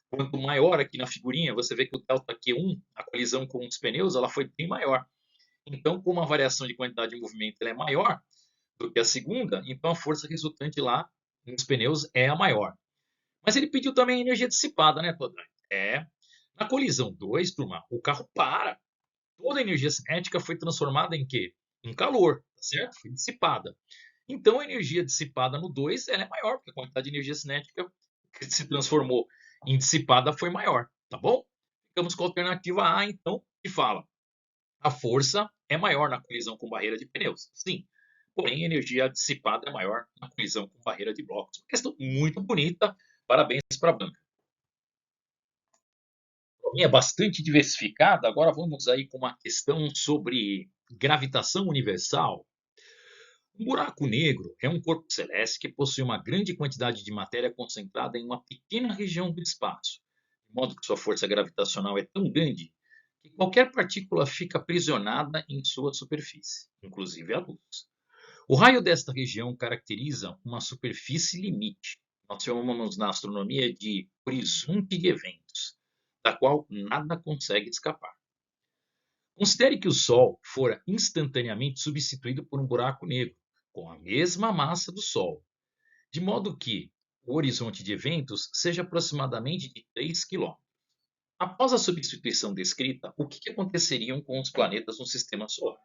quanto maior aqui na figurinha, você vê que o delta Q1, a colisão com os pneus, ela foi bem maior. Então, como a variação de quantidade de movimento é maior do que a segunda, então a força resultante lá nos pneus é a maior. Mas ele pediu também energia dissipada, né, Todai? Na colisão 2, turma, o carro para. Toda a energia cinética foi transformada em quê? Em calor, tá certo? Foi dissipada. Então a energia dissipada no 2 ela é maior, porque a quantidade de energia cinética que se transformou em dissipada foi maior, tá bom? Ficamos com a alternativa A, então, que fala: a força é maior na colisão com barreira de pneus. Sim, porém a energia dissipada é maior na colisão com barreira de blocos. Uma questão muito bonita. Parabéns para a banca. É bastante diversificada. Agora vamos aí com uma questão sobre gravitação universal. Um buraco negro é um corpo celeste que possui uma grande quantidade de matéria concentrada em uma pequena região do espaço, de modo que sua força gravitacional é tão grande que qualquer partícula fica aprisionada em sua superfície, inclusive a luz. O raio desta região caracteriza uma superfície limite. Nós chamamos na astronomia de horizonte de eventos, da qual nada consegue escapar. Considere que o Sol fora instantaneamente substituído por um buraco negro, com a mesma massa do Sol, de modo que o horizonte de eventos seja aproximadamente de 3 km. Após a substituição descrita, o que aconteceria com os planetas no sistema solar?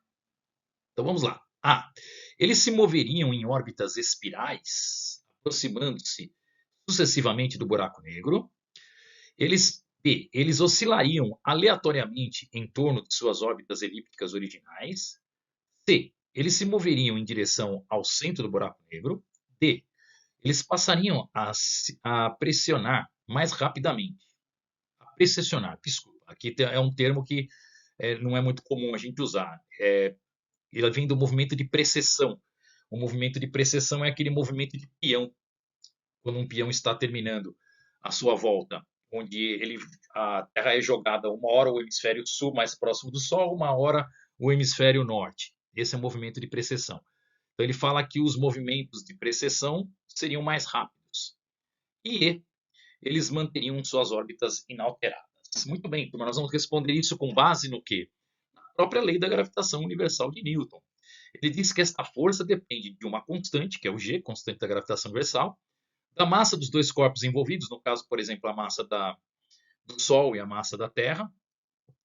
Então vamos lá. A. Eles se moveriam em órbitas espirais, aproximando-se sucessivamente do buraco negro. Eles oscilariam aleatoriamente em torno de suas órbitas elípticas originais. C. Eles se moveriam em direção ao centro do buraco negro. D. Eles passariam a pressionar mais rapidamente. A precessionar, desculpa. Aqui é um termo que não é muito comum a gente usar. Ele vem do movimento de precessão. O movimento de precessão é aquele movimento de peão, quando um peão está terminando a sua volta, onde a Terra é jogada uma hora o hemisfério sul mais próximo do Sol, uma hora o hemisfério norte. Esse é o movimento de precessão. Então ele fala que os movimentos de precessão seriam mais rápidos. E eles manteriam suas órbitas inalteradas. Muito bem, turma, nós vamos responder isso com base no quê? Na própria lei da gravitação universal de Newton. Ele diz que esta força depende de uma constante, que é o G, constante da gravitação universal, da massa dos dois corpos envolvidos, no caso, por exemplo, a massa do Sol e a massa da Terra,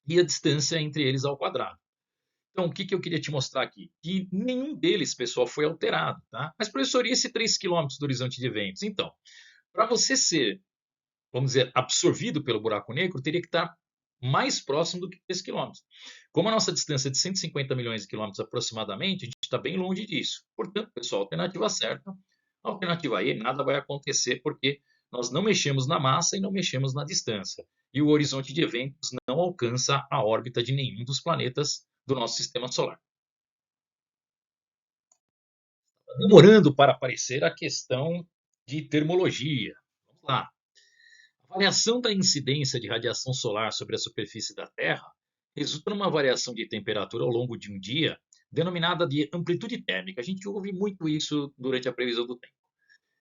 e a distância entre eles ao quadrado. Então, o que eu queria te mostrar aqui? Que nenhum deles, pessoal, foi alterado. Tá? Mas, professor, e esse 3 km do horizonte de eventos? Então, para você ser, vamos dizer, absorvido pelo buraco negro, teria que estar mais próximo do que 3 km. Como a nossa distância é de 150 milhões de quilômetros aproximadamente, a gente está bem longe disso. Portanto, pessoal, alternativa certa, a alternativa E, nada vai acontecer porque nós não mexemos na massa e não mexemos na distância. E o horizonte de eventos não alcança a órbita de nenhum dos planetas do nosso sistema solar. Demorando para aparecer a questão de termologia. Vamos lá. A variação da incidência de radiação solar sobre a superfície da Terra resulta numa variação de temperatura ao longo de um dia, denominada de amplitude térmica. A gente ouve muito isso durante a previsão do tempo.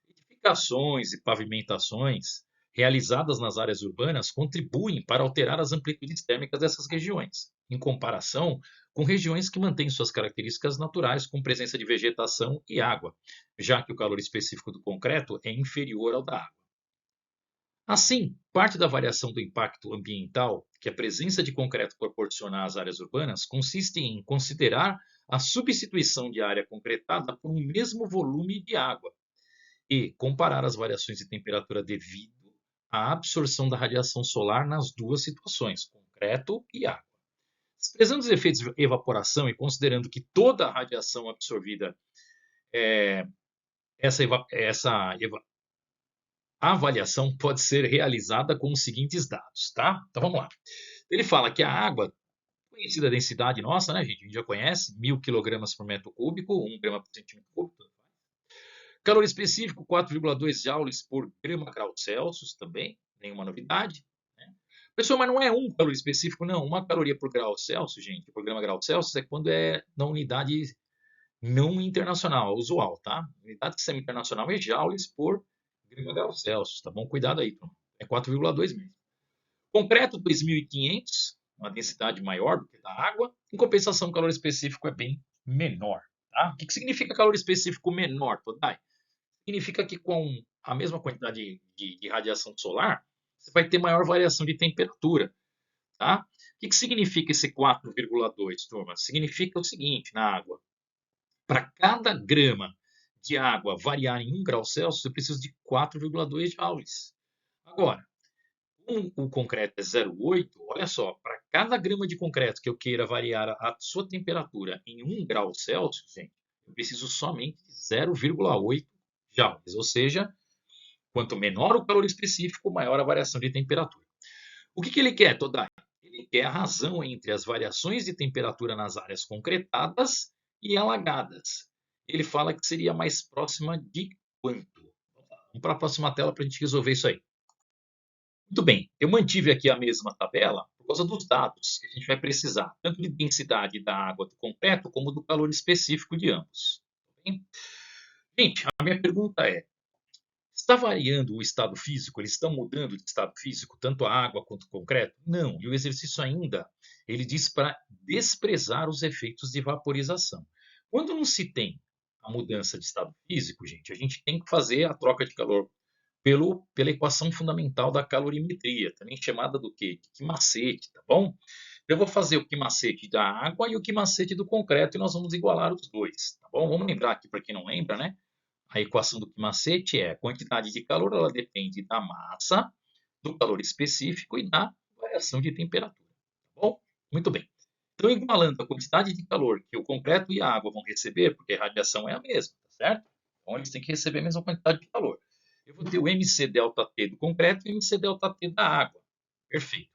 Edificações e pavimentações realizadas nas áreas urbanas contribuem para alterar as amplitudes térmicas dessas regiões, em comparação com regiões que mantêm suas características naturais, com presença de vegetação e água, já que o calor específico do concreto é inferior ao da água. Assim, parte da variação do impacto ambiental que a presença de concreto proporciona às áreas urbanas consiste em considerar a substituição de área concretada por um mesmo volume de água e comparar as variações de temperatura devido à absorção da radiação solar nas duas situações, concreto e água. Desprezando os efeitos de evaporação e considerando que toda a radiação absorvida, a avaliação pode ser realizada com os seguintes dados, tá? Então vamos lá. Ele fala que a água, conhecida a densidade nossa, né, gente? A gente já conhece, 1000 kg por metro cúbico, 1 grama por centímetro cúbico. Calor específico, 4,2 joules por grama grau Celsius, também, nenhuma novidade. Né? Pessoal, mas não é um calor específico, não. Uma caloria por grau Celsius, gente, por grama grau Celsius, é quando é na unidade não internacional, usual, tá? A unidade semi-internacional é joules por grama grau Celsius, tá bom? Cuidado aí, então. É 4,2 mesmo. Concreto, 2.500, uma densidade maior do que da água. Em compensação, o calor específico é bem menor. Tá? O que significa calor específico menor, Todai? Significa que com a mesma quantidade de radiação solar, você vai ter maior variação de temperatura. Tá? O que significa esse 4,2, turma? Significa o seguinte, na água. Para cada grama de água variar em 1 grau Celsius, eu preciso de 4,2 joules. Agora, o concreto é 0,8, olha só, para cada grama de concreto que eu queira variar a sua temperatura em 1 grau Celsius, gente, eu preciso somente de 0,8 joules, ou seja, quanto menor o calor específico, maior a variação de temperatura. O que ele quer, Todai? Ele quer a razão entre as variações de temperatura nas áreas concretadas e alagadas. Ele fala que seria mais próxima de quanto? Vamos para a próxima tela para a gente resolver isso aí. Muito bem, eu mantive aqui a mesma tabela por causa dos dados que a gente vai precisar, tanto de densidade da água do concreto, como do calor específico de ambos. Tá bem? Gente, a minha pergunta é, está variando o estado físico? Eles estão mudando de estado físico, tanto a água quanto o concreto? Não, e o exercício ainda, ele diz para desprezar os efeitos de vaporização. Quando não se tem a mudança de estado físico, gente, a gente tem que fazer a troca de calor pela equação fundamental da calorimetria, também chamada do quê? De Quimasete, tá bom? Eu vou fazer o Quimasete da água e o Quimasete do concreto e nós vamos igualar os dois, tá bom? Vamos lembrar aqui para quem não lembra, né? A equação do Quimasete é a quantidade de calor, ela depende da massa, do calor específico e da variação de temperatura, tá bom? Muito bem. Então, igualando a quantidade de calor que o concreto e a água vão receber, porque a radiação é a mesma, tá certo? Então, eles têm que receber a mesma quantidade de calor. Eu vou ter o MC delta T do concreto e o MC delta T da água. Perfeito.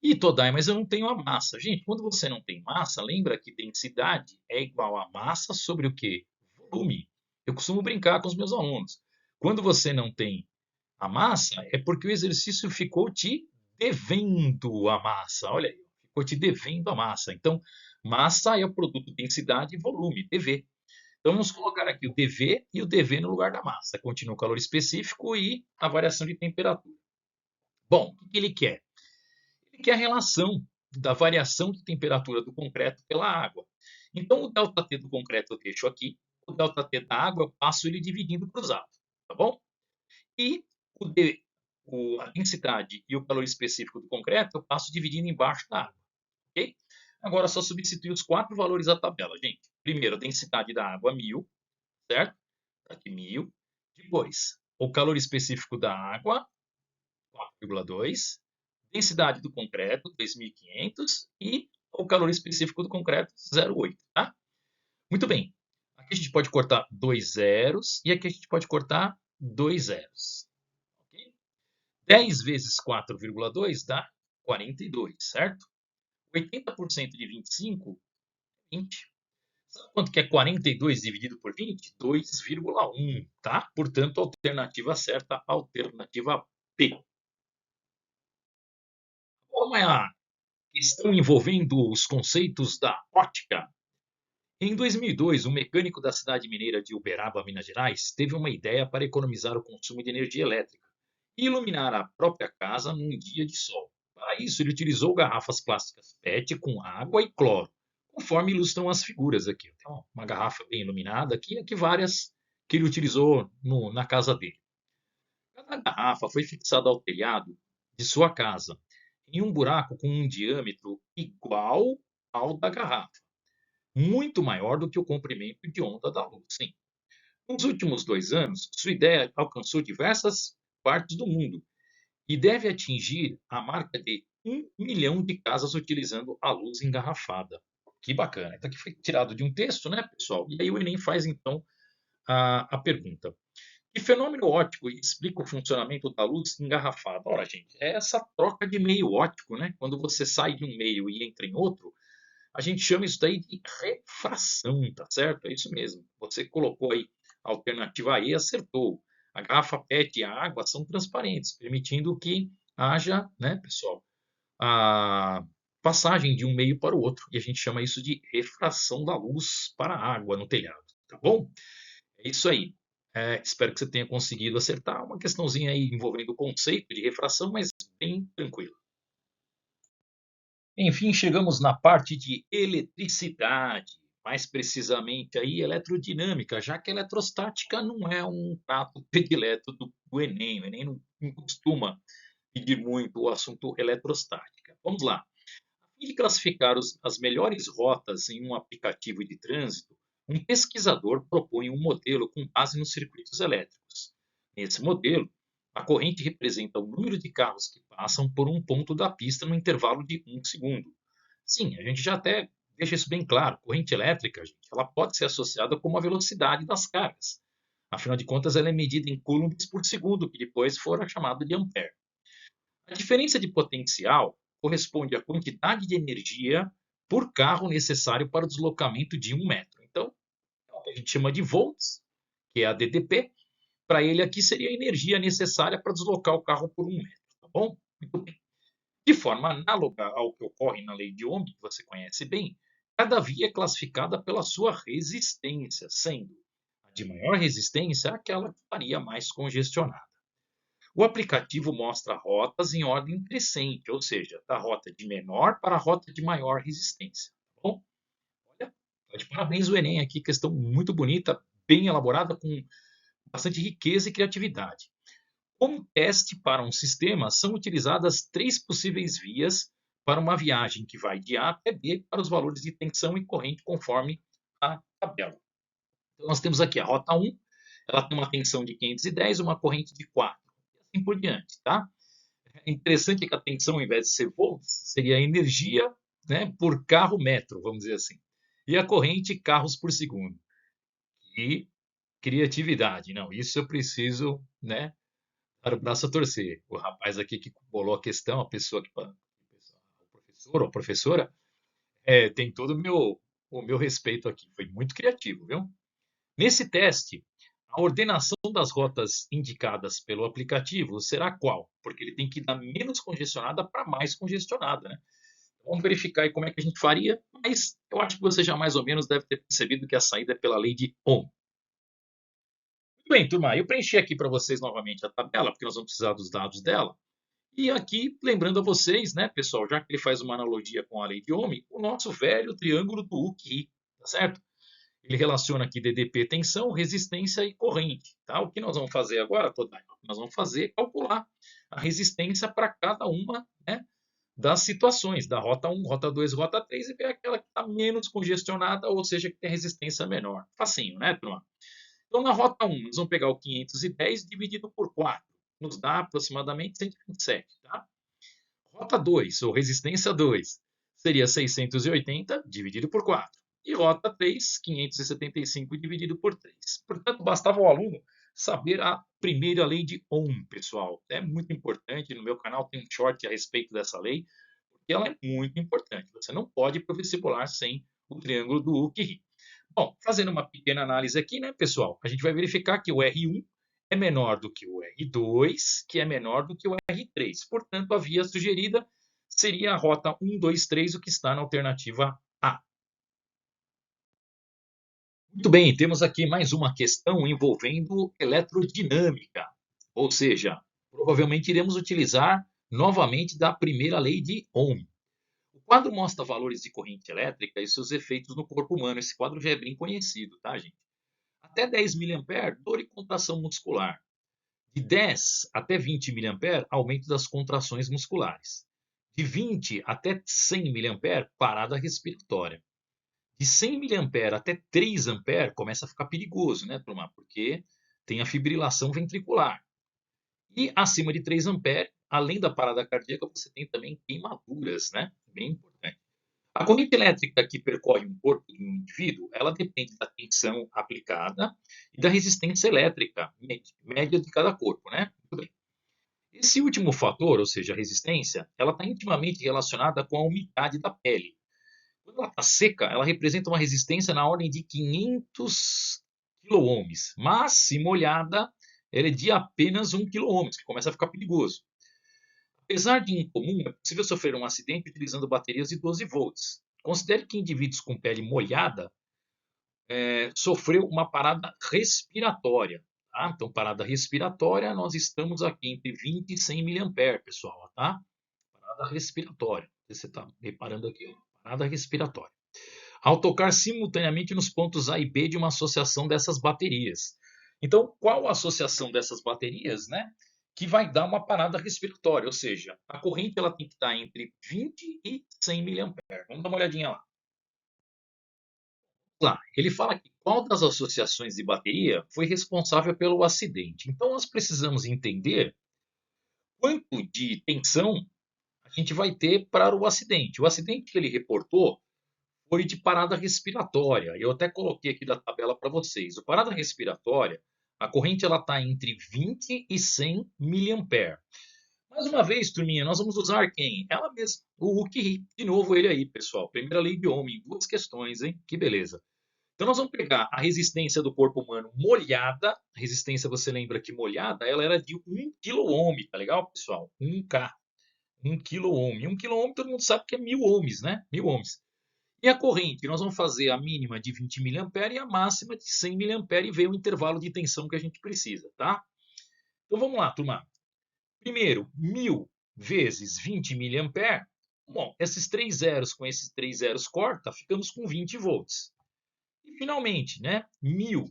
E Todai, mas eu não tenho a massa. Gente, quando você não tem massa, lembra que densidade é igual a massa sobre o quê? Volume. Eu costumo brincar com os meus alunos. Quando você não tem a massa, é porque o exercício ficou te devendo a massa. Olha aí, ficou te devendo a massa. Então, massa é o produto densidade e volume, DV. Então, vamos colocar aqui o dV e o dV no lugar da massa. Continua o calor específico e a variação de temperatura. Bom, o que ele quer? Ele quer a relação da variação de temperatura do concreto pela água. Então, o ΔT do concreto eu deixo aqui, o ΔT da água eu passo ele dividindo cruzado, tá bom? E a densidade e o calor específico do concreto eu passo dividindo embaixo da água, ok? Agora, é só substituir os 4 valores da tabela, gente. Primeiro, a densidade da água, 1000, certo? Tá aqui 1000. Depois, o calor específico da água, 4,2. Densidade do concreto, 2.500. E o calor específico do concreto, 0,8. Tá? Muito bem. Aqui a gente pode cortar 2 zeros e aqui a gente pode cortar 2 zeros. Okay? 10 vezes 4,2 dá 42, certo? 80% de 25, 20. Sabe quanto que é 42 dividido por 20? 2,1, tá? Portanto, alternativa certa, alternativa B. Como é a questão envolvendo os conceitos da ótica? Em 2002, um mecânico da cidade mineira de Uberaba, Minas Gerais, teve uma ideia para economizar o consumo de energia elétrica e iluminar a própria casa num dia de sol. Para isso, ele utilizou garrafas plásticas PET com água e cloro, conforme ilustram as figuras aqui. Tem uma garrafa bem iluminada aqui, e aqui várias que ele utilizou na casa dele. Cada garrafa foi fixada ao telhado de sua casa, em um buraco com um diâmetro igual ao da garrafa, muito maior do que o comprimento de onda da luz. Sim. Nos últimos 2 anos, sua ideia alcançou diversas partes do mundo e deve atingir a marca de 1 milhão de casas utilizando a luz engarrafada. Que bacana. Então, aqui foi tirado de um texto, né, pessoal? E aí o Enem faz, então, a pergunta. Que fenômeno óptico explica o funcionamento da luz engarrafada? Ora, gente, é essa troca de meio óptico, né? Quando você sai de um meio e entra em outro, a gente chama isso daí de refração, tá certo? É isso mesmo. Você colocou aí a alternativa A e acertou. A garrafa PET e a água são transparentes, permitindo que haja, né, pessoal, a passagem de um meio para o outro. E a gente chama isso de refração da luz para a água no telhado, tá bom? É isso aí. Espero que você tenha conseguido acertar. Uma questãozinha aí envolvendo o conceito de refração, mas bem tranquilo. Enfim, chegamos na parte de eletricidade, mais precisamente aí eletrodinâmica, já que a eletrostática não é um prato predileto do Enem. O Enem não costuma pedir muito o assunto eletrostática. Vamos lá. A fim de classificar as melhores rotas em um aplicativo de trânsito, um pesquisador propõe um modelo com base nos circuitos elétricos. Nesse modelo, a corrente representa o número de carros que passam por um ponto da pista no intervalo de 1 segundo. Sim, a gente já até deixa isso bem claro. Corrente elétrica, gente, ela pode ser associada com a velocidade das cargas. Afinal de contas, ela é medida em coulombs por segundo, que depois fora chamado de ampere. A diferença de potencial corresponde à quantidade de energia por carro necessário para o deslocamento de 1 metro. Então, é o que a gente chama de volts, que é a DDP. Para ele aqui seria a energia necessária para deslocar o carro por 1 metro, tá bom? Muito bem. De forma análoga ao que ocorre na lei de Ohm, que você conhece bem, cada via é classificada pela sua resistência, sendo a de maior resistência aquela que estaria mais congestionada. O aplicativo mostra rotas em ordem crescente, ou seja, da rota de menor para a rota de maior resistência. Tá bom? Olha, tá de parabéns o Enem aqui, questão muito bonita, bem elaborada, com bastante riqueza e criatividade. Como teste para um sistema, são utilizadas 3 possíveis vias para uma viagem que vai de A até B para os valores de tensão e corrente conforme a tabela. Então, nós temos aqui a rota 1, ela tem uma tensão de 510 e uma corrente de 4, e assim por diante, tá? É interessante que a tensão, ao invés de ser volts, seria a energia, né, por carro metro, vamos dizer assim. E a corrente, carros por segundo. E criatividade, não, isso eu preciso, né, dar o braço a torcer. O rapaz aqui que bolou a questão, a pessoa que, o professor ou a professora, tem todo o meu respeito aqui. Foi muito criativo, viu? Nesse teste, a ordenação das rotas indicadas pelo aplicativo será qual? Porque ele tem que ir da menos congestionada para mais congestionada, né? Vamos verificar aí como é que a gente faria, mas eu acho que você já mais ou menos deve ter percebido que a saída é pela lei de Ohm. Muito bem, turma, eu preenchi aqui para vocês novamente a tabela, porque nós vamos precisar dos dados dela. E aqui, lembrando a vocês, né, pessoal, já que ele faz uma analogia com a lei de Ohm, o nosso velho triângulo do Hooke, tá certo? Ele relaciona aqui DDP, tensão, resistência e corrente. Tá? O que nós vamos fazer agora, Todai? Nós vamos fazer calcular a resistência para cada uma, né, das situações, da rota 1, rota 2, rota 3, e ver aquela que está menos congestionada, ou seja, que tem resistência menor. Facinho, né, turma? Então, na rota 1, nós vamos pegar o 510 dividido por 4. Nos dá aproximadamente 127. Tá? Rota 2, ou resistência 2, seria 680 dividido por 4. E rota 3, 575 dividido por 3. Portanto, bastava o aluno saber a primeira lei de Ohm, pessoal. É muito importante. No meu canal tem um short a respeito dessa lei, porque ela é muito importante. Você não pode ir para o vestibular sem o triângulo do Hooke. Bom, fazendo uma pequena análise aqui, né, pessoal? A gente vai verificar que o R1 é menor do que o R2, que é menor do que o R3. Portanto, a via sugerida seria a rota 1, 2, 3, o que está na alternativa A. Muito bem, temos aqui mais uma questão envolvendo eletrodinâmica, ou seja, provavelmente iremos utilizar novamente da primeira lei de Ohm. O quadro mostra valores de corrente elétrica e seus efeitos no corpo humano. Esse quadro já é bem conhecido, tá, gente? Até 10 mA, dor e contração muscular. De 10 até 20 mA, aumento das contrações musculares. De 20 até 100 mA, parada respiratória. De 100 mA até 3 A começa a ficar perigoso, né, turma? Porque tem a fibrilação ventricular. E acima de 3 A, além da parada cardíaca, você tem também queimaduras, né? Bem importante. A corrente elétrica que percorre um corpo de um indivíduo, ela depende da tensão aplicada e da resistência elétrica média de cada corpo, né? Muito bem. Esse último fator, ou seja, a resistência, ela está intimamente relacionada com a umidade da pele. Quando ela está seca, ela representa uma resistência na ordem de 500 quiloohms, mas se molhada, ela é de apenas 1 quiloohms, que começa a ficar perigoso. Apesar de incomum, é possível sofrer um acidente utilizando baterias de 12 volts. Considere que indivíduos com pele molhada sofreu uma parada respiratória. Tá? Então, parada respiratória, nós estamos aqui entre 20 e 100 mA, pessoal. Tá? Parada respiratória. Você está reparando aqui, ó, parada respiratória. Ao tocar simultaneamente nos pontos A e B de uma associação dessas baterias. Então, qual a associação dessas baterias, né? Que vai dar uma parada respiratória, ou seja, a corrente ela tem que estar entre 20 e 100 mA. Vamos dar uma olhadinha lá. Lá, ele fala que qual das associações de bateria foi responsável pelo acidente. Então, nós precisamos entender quanto de tensão a gente vai ter para o acidente. O acidente que ele reportou foi de parada respiratória. Eu até coloquei aqui da tabela para vocês. O parada respiratória, a corrente ela está entre 20 e 100 mA. Mais uma vez, turminha, nós vamos usar quem? Ela mesma, o Hooke. De novo ele aí, pessoal. Primeira lei de Ohm em duas questões, hein? Que beleza. Então nós vamos pegar a resistência do corpo humano molhada. A resistência, você lembra que molhada, ela era de 1 kΩ, tá legal, pessoal? 1K. 1 kΩ. 1 kΩ todo mundo sabe que é 1000 ohms, né? 1000 ohms. E a corrente, nós vamos fazer a mínima de 20 mA e a máxima de 100 mA e ver o intervalo de tensão que a gente precisa, tá? Então vamos lá, turma. Primeiro, 1000 vezes 20 mA. Bom, esses três zeros com esses três zeros corta, ficamos com 20 volts. E finalmente, né? 1000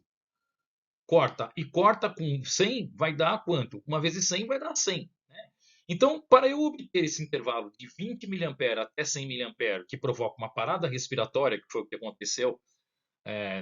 corta e corta com 100 vai dar quanto? 1 vezes 100 vai dar 100. Né? Então, para eu obter esse intervalo de 20 mA até 100 mA, que provoca uma parada respiratória, que foi o que aconteceu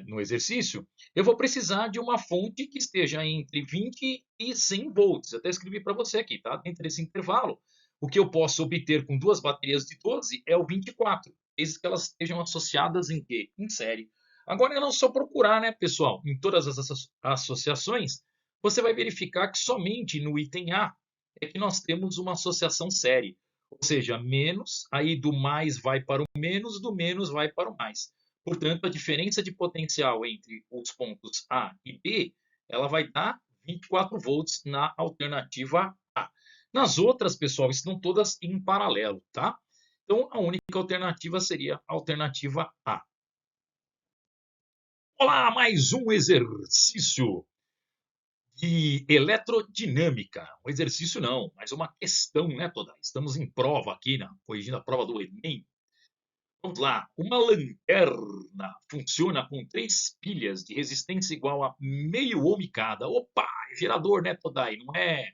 no exercício, eu vou precisar de uma fonte que esteja entre 20 e 100 volts. Eu até escrevi para você aqui, tá? Dentro desse intervalo, o que eu posso obter com duas baterias de 12 é o 24, desde que elas estejam associadas em quê? Em série. Agora é não só procurar, né, pessoal? Em todas as associações, você vai verificar que somente no item A é que nós temos uma associação série. Ou seja, menos, aí do mais vai para o menos, do menos vai para o mais. Portanto, a diferença de potencial entre os pontos A e B, ela vai dar 24 volts na alternativa A. Nas outras, pessoal, estão todas em paralelo, tá? Então, a única alternativa seria a alternativa A. Olá, mais um exercício de eletrodinâmica. Um exercício não, mas uma questão, né, Toda? Estamos em prova aqui, corrigindo a prova do Enem. Vamos lá. Uma lanterna funciona com 3 pilhas de resistência igual a meio ohm cada. Opa, é gerador, né, Todai? Não é.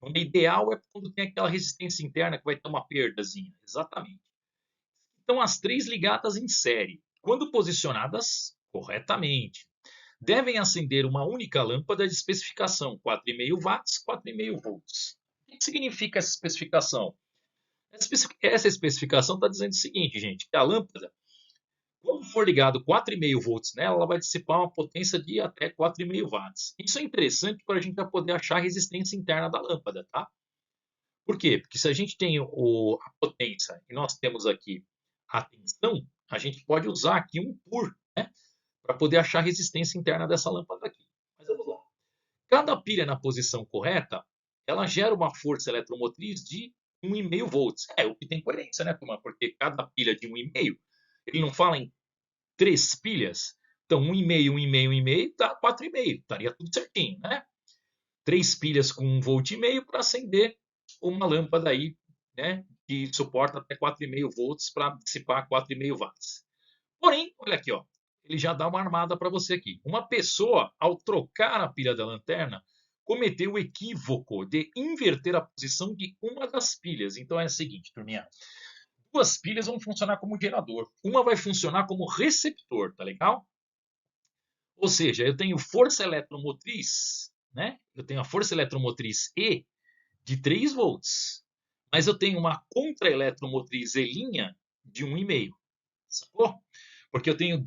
O ideal é quando tem aquela resistência interna que vai ter uma perdazinha. Exatamente. Então, as 3 ligadas em série, quando posicionadas corretamente, devem acender uma única lâmpada de especificação 4,5 watts, 4,5 volts. O que significa essa especificação? Essa especificação está dizendo o seguinte, gente, que a lâmpada, quando for ligado 4,5 volts nela, ela vai dissipar uma potência de até 4,5 watts. Isso é interessante para a gente poder achar a resistência interna da lâmpada, tá? Por quê? Porque se a gente tem a potência e nós temos aqui a tensão, a gente pode usar aqui um PUR, né? Para poder achar a resistência interna dessa lâmpada aqui. Mas vamos lá. Cada pilha na posição correta, ela gera uma força eletromotriz de 1,5 volts. É o que tem coerência, né, turma? Porque cada pilha de 1,5, ele não fala em 3 pilhas. Então, 1,5, 1,5, 1,5 dá 4,5. Estaria tudo certinho, né? 3 pilhas com 1,5 volt para acender uma lâmpada aí, né, que suporta até 4,5 volts para dissipar 4,5 watts. Porém, olha aqui, ó, ele já dá uma armada para você aqui. Uma pessoa, ao trocar a pilha da lanterna, cometeu o equívoco de inverter a posição de uma das pilhas. Então é o seguinte, turminha. 2 pilhas vão funcionar como gerador. Uma vai funcionar como receptor, tá legal? Ou seja, eu tenho força eletromotriz, né? Eu tenho a força eletromotriz E de 3 volts. Mas eu tenho uma contra-eletromotriz E' de 1,5. Sacou? Porque eu tenho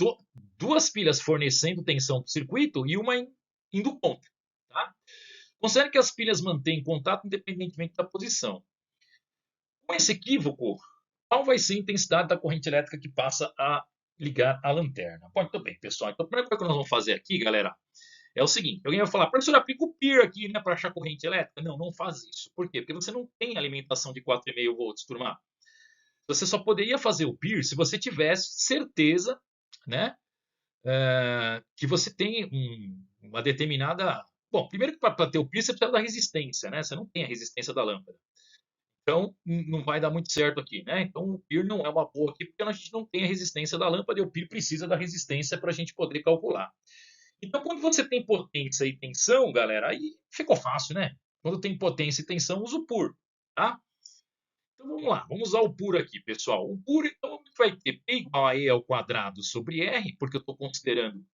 2 pilhas fornecendo tensão para o circuito e uma indo contra. Tá? Considere que as pilhas mantêm contato independentemente da posição. Com esse equívoco, qual vai ser a intensidade da corrente elétrica que passa a ligar a lanterna? Bom, muito bem, pessoal. Então, a primeira coisa que nós vamos fazer aqui, galera, é o seguinte: alguém vai falar, professor, aplica o PIR aqui, né, para achar corrente elétrica? Não, não faz isso. Por quê? Porque você não tem alimentação de 4,5 volts, turma. Você só poderia fazer o PIR se você tivesse certeza, né, que você tem uma determinada. Bom, primeiro que para ter o PIR você precisa da resistência, né? Você não tem a resistência da lâmpada. Então, não vai dar muito certo aqui, né? Então, o PIR não é uma boa aqui, porque a gente não tem a resistência da lâmpada e o PIR precisa da resistência para a gente poder calcular. Então, quando você tem potência e tensão, galera, aí ficou fácil, né? Quando tem potência e tensão, usa o PUR, tá? Então, vamos lá. Vamos usar o PUR aqui, pessoal. O PUR, então, a gente vai ter P igual a E ao quadrado sobre R, porque eu estou considerando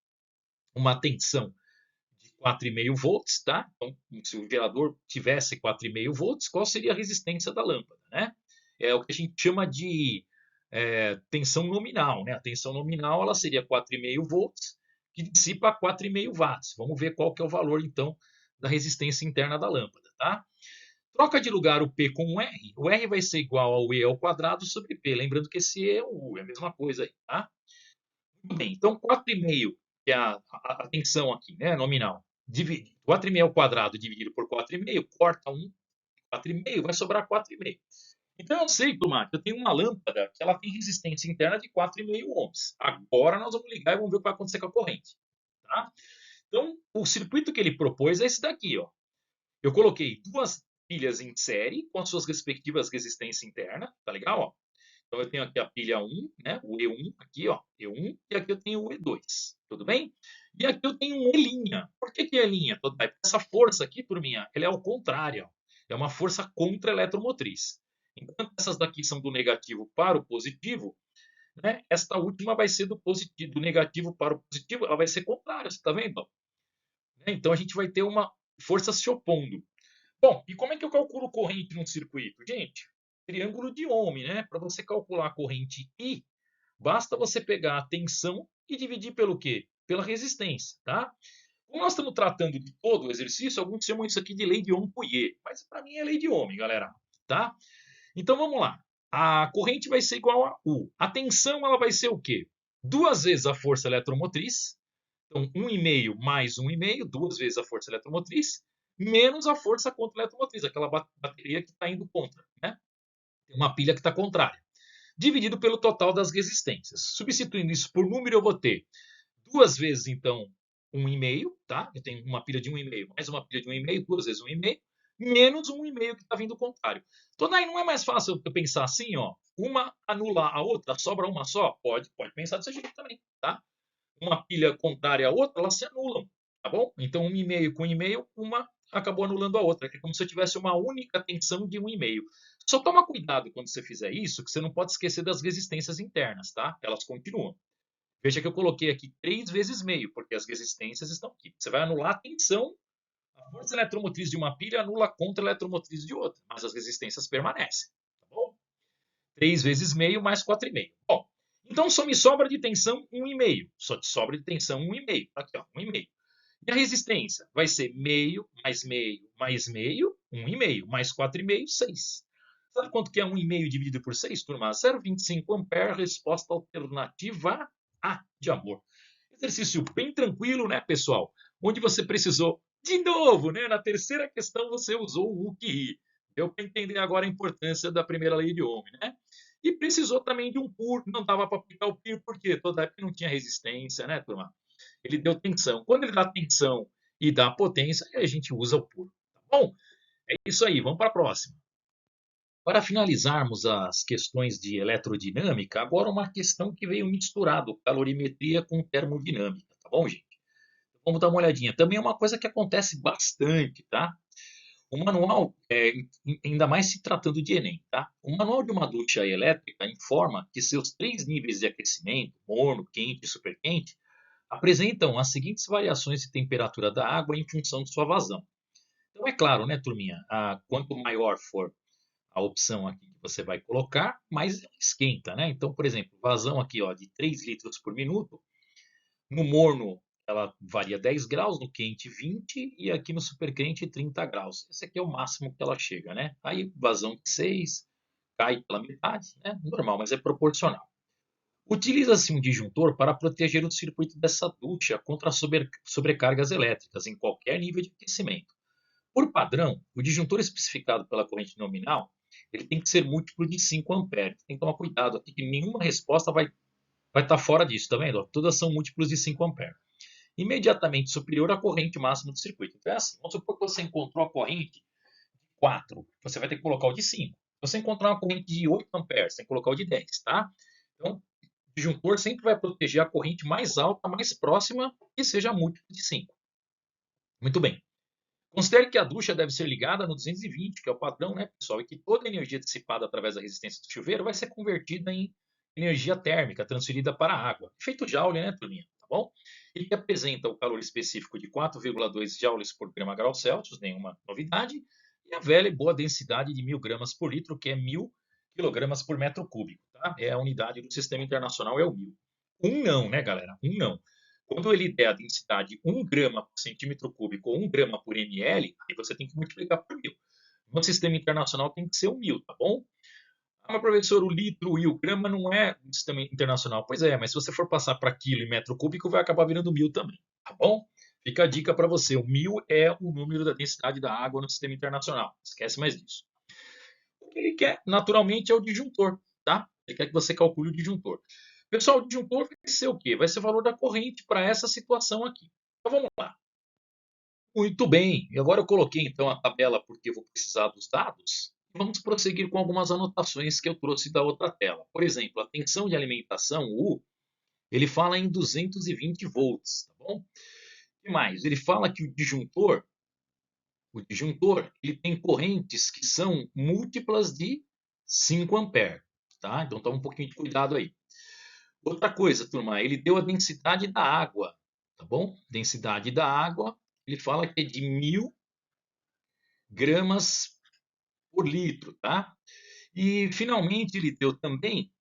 uma tensão de 4,5 volts, tá? Então, se o gerador tivesse 4,5 volts, qual seria a resistência da lâmpada, né? É o que a gente chama de tensão nominal, né? A tensão nominal ela seria 4,5 volts, que dissipa 4,5 watts. Vamos ver qual que é o valor, então, da resistência interna da lâmpada, tá? Troca de lugar o P com o R. O R vai ser igual ao E ao quadrado sobre P. Lembrando que esse E é o U, é a mesma coisa aí, tá? Muito bem, então 4,5, que é a tensão aqui, né, nominal. 4,5 ao quadrado dividido por 4,5, corta 1, 4,5, vai sobrar 4,5. Então eu sei, turma, que eu tenho uma lâmpada que ela tem resistência interna de 4,5 ohms. Agora nós vamos ligar e vamos ver o que vai acontecer com a corrente. Tá? Então, o circuito que ele propôs é esse daqui. Ó. Eu coloquei 2 pilhas em série com as suas respectivas resistências internas. Tá legal? Ó? Então eu tenho aqui a pilha 1, né? O E1 aqui, ó, E1, e aqui eu tenho o E2, tudo bem? E aqui eu tenho um E'. Por que que é E'? Porque essa força aqui, turminha, ela é ao contrário, ó. É uma força contra-eletromotriz. Enquanto essas daqui são do negativo para o positivo, né? Esta última vai ser do positivo, do negativo para o positivo, ela vai ser contrária, você está vendo? Então a gente vai ter uma força se opondo. Bom, e como é que eu calculo corrente num circuito? Gente, triângulo de Ohm, né? Para você calcular a corrente I, basta você pegar a tensão e dividir pelo quê? Pela resistência, tá? Como nós estamos tratando de todo o exercício, alguns chamam isso aqui de lei de Ohm-Pouillet, mas para mim é lei de Ohm, galera, tá? Então vamos lá. A corrente vai ser igual a U. A tensão ela vai ser o quê? 2 vezes a força eletromotriz. Então, 1,5 mais 1,5, 2 vezes a força eletromotriz, menos a força contra-eletromotriz, aquela bateria que está indo contra, né? Tem uma pilha que está contrária. dividido pelo total das resistências. Substituindo isso por número, eu vou ter 2 vezes, então, 1,5, tá? Eu tenho uma pilha de 1,5, mais uma pilha de 1,5, 2 vezes 1,5, menos 1,5 que está vindo o contrário. Então, daí não é mais fácil eu pensar assim, ó, uma anula a outra, sobra uma só? Pode pensar desse jeito também, tá? Uma pilha contrária à outra, elas se anulam, tá bom? Então, 1,5 com 1,5, uma acabou anulando a outra. É como se eu tivesse uma única tensão de 1,5. Só toma cuidado quando você fizer isso, que você não pode esquecer das resistências internas, tá? Elas continuam. Veja que eu coloquei aqui 3 vezes meio, porque as resistências estão aqui. Você vai anular a tensão, a força eletromotriz de uma pilha anula a contra-eletromotriz de outra, mas as resistências permanecem, tá bom? 3 vezes meio mais 4,5. Bom, então só me sobra de tensão 1,5. Só te sobra de tensão 1,5. Aqui, ó, 1,5. E a resistência vai ser meio, mais meio, mais meio, 1,5, mais 4,5, 6. Sabe quanto que é 1,5 dividido por 6, turma? 0,25 ampere, resposta alternativa A de amor. Exercício bem tranquilo, né, pessoal? Onde você precisou, de novo, né? Na terceira questão você usou o UQI. Deu para entender agora a importância da primeira lei de Ohm, né? E precisou também de um PUR, não dava para aplicar o PUR, porque toda época não tinha resistência, né, turma? Ele deu tensão. Quando ele dá tensão e dá potência, a gente usa o PUR. Tá bom? É isso aí, vamos para a próxima. Para finalizarmos as questões de eletrodinâmica, agora uma questão que veio misturado calorimetria com termodinâmica, tá bom, gente? Vamos dar uma olhadinha. Também é uma coisa que acontece bastante, tá? O manual, ainda mais se tratando de Enem, tá? O manual de uma ducha elétrica informa que seus 3 níveis de aquecimento, morno, quente e superquente, apresentam as seguintes variações de temperatura da água em função de sua vazão. Então, é claro, né, turminha? Quanto maior for a opção aqui que você vai colocar, mais ela esquenta, né? Então, por exemplo, vazão aqui, ó, de 3 litros por minuto. No morno, ela varia 10 graus, no quente 20 e aqui no superquente 30 graus. Esse aqui é o máximo que ela chega, né? Aí vazão de 6, cai pela metade, né? Normal, mas é proporcional. Utiliza-se um disjuntor para proteger o circuito dessa ducha contra sobrecargas elétricas em qualquer nível de aquecimento. Por padrão, o disjuntor especificado pela corrente nominal ele tem que ser múltiplo de 5 amperes. Tem que tomar cuidado aqui que nenhuma resposta vai estar fora disso, tá vendo? Todas são múltiplos de 5 amperes. Imediatamente superior à corrente máxima do circuito. Então é assim, vamos supor que você encontrou a corrente de 4, você vai ter que colocar o de 5. Se você encontrar uma corrente de 8 amperes, você tem que colocar o de 10, tá? Então, o disjuntor sempre vai proteger a corrente mais alta, mais próxima, que seja múltiplo de 5. Muito bem. Considere que a ducha deve ser ligada no 220, que é o padrão, né, pessoal? E que toda a energia dissipada através da resistência do chuveiro vai ser convertida em energia térmica, transferida para a água. Efeito Joule, né, turminha? Tá bom? Ele apresenta o calor específico de 4,2 joules por grama grau Celsius, nenhuma novidade, e a velha e boa densidade de 1.000 gramas por litro, que é 1.000 quilogramas por metro cúbico, tá? É a unidade do sistema internacional, é o 1.000. Não, né, galera? Não. Quando ele der a densidade 1 grama por centímetro cúbico ou 1 grama por ml, aí você tem que multiplicar por 1.000. No sistema internacional tem que ser o 1.000, tá bom? Mas professor, o litro e o grama não é um sistema internacional. Pois é, mas se você for passar para quilo e metro cúbico, vai acabar virando 1.000 também, tá bom? Fica a dica para você, o 1.000 é o número da densidade da água no sistema internacional. Esquece mais disso. O que ele quer, naturalmente, é o disjuntor, tá? Ele quer que você calcule o disjuntor. Pessoal, o disjuntor vai ser o quê? Vai ser o valor da corrente para essa situação aqui. Então vamos lá. Muito bem. E agora eu coloquei então a tabela porque eu vou precisar dos dados. Vamos prosseguir com algumas anotações que eu trouxe da outra tela. Por exemplo, a tensão de alimentação, U, ele fala em 220 volts, tá bom? O que mais? Ele fala que o disjuntor, ele tem correntes que são múltiplas de 5 amperes, tá? Então toma um pouquinho de cuidado aí. Outra coisa, turma, ele deu a densidade da água, tá bom? Densidade da água, ele fala que é de 1.000 gramas por litro, tá? E, finalmente, ele deu também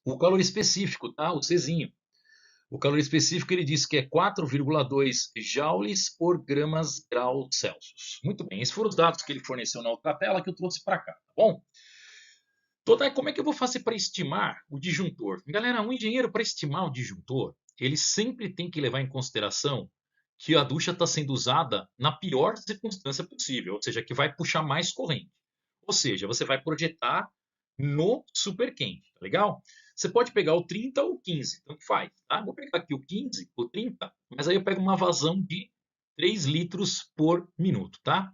o calor específico, tá? O Czinho. O calor específico, ele diz que é 4,2 joules por gramas grau Celsius. Muito bem, esses foram os dados que ele forneceu na outra tela que eu trouxe para cá, tá bom? Como é que eu vou fazer para estimar o disjuntor? Galera, um engenheiro, para estimar o disjuntor, ele sempre tem que levar em consideração que a ducha está sendo usada na pior circunstância possível, ou seja, que vai puxar mais corrente. Ou seja, você vai projetar no super quente, tá legal? Você pode pegar o 30 ou o 15, tanto faz, tá? Vou pegar aqui o 15, o 30, mas aí eu pego uma vazão de 3 litros por minuto, tá?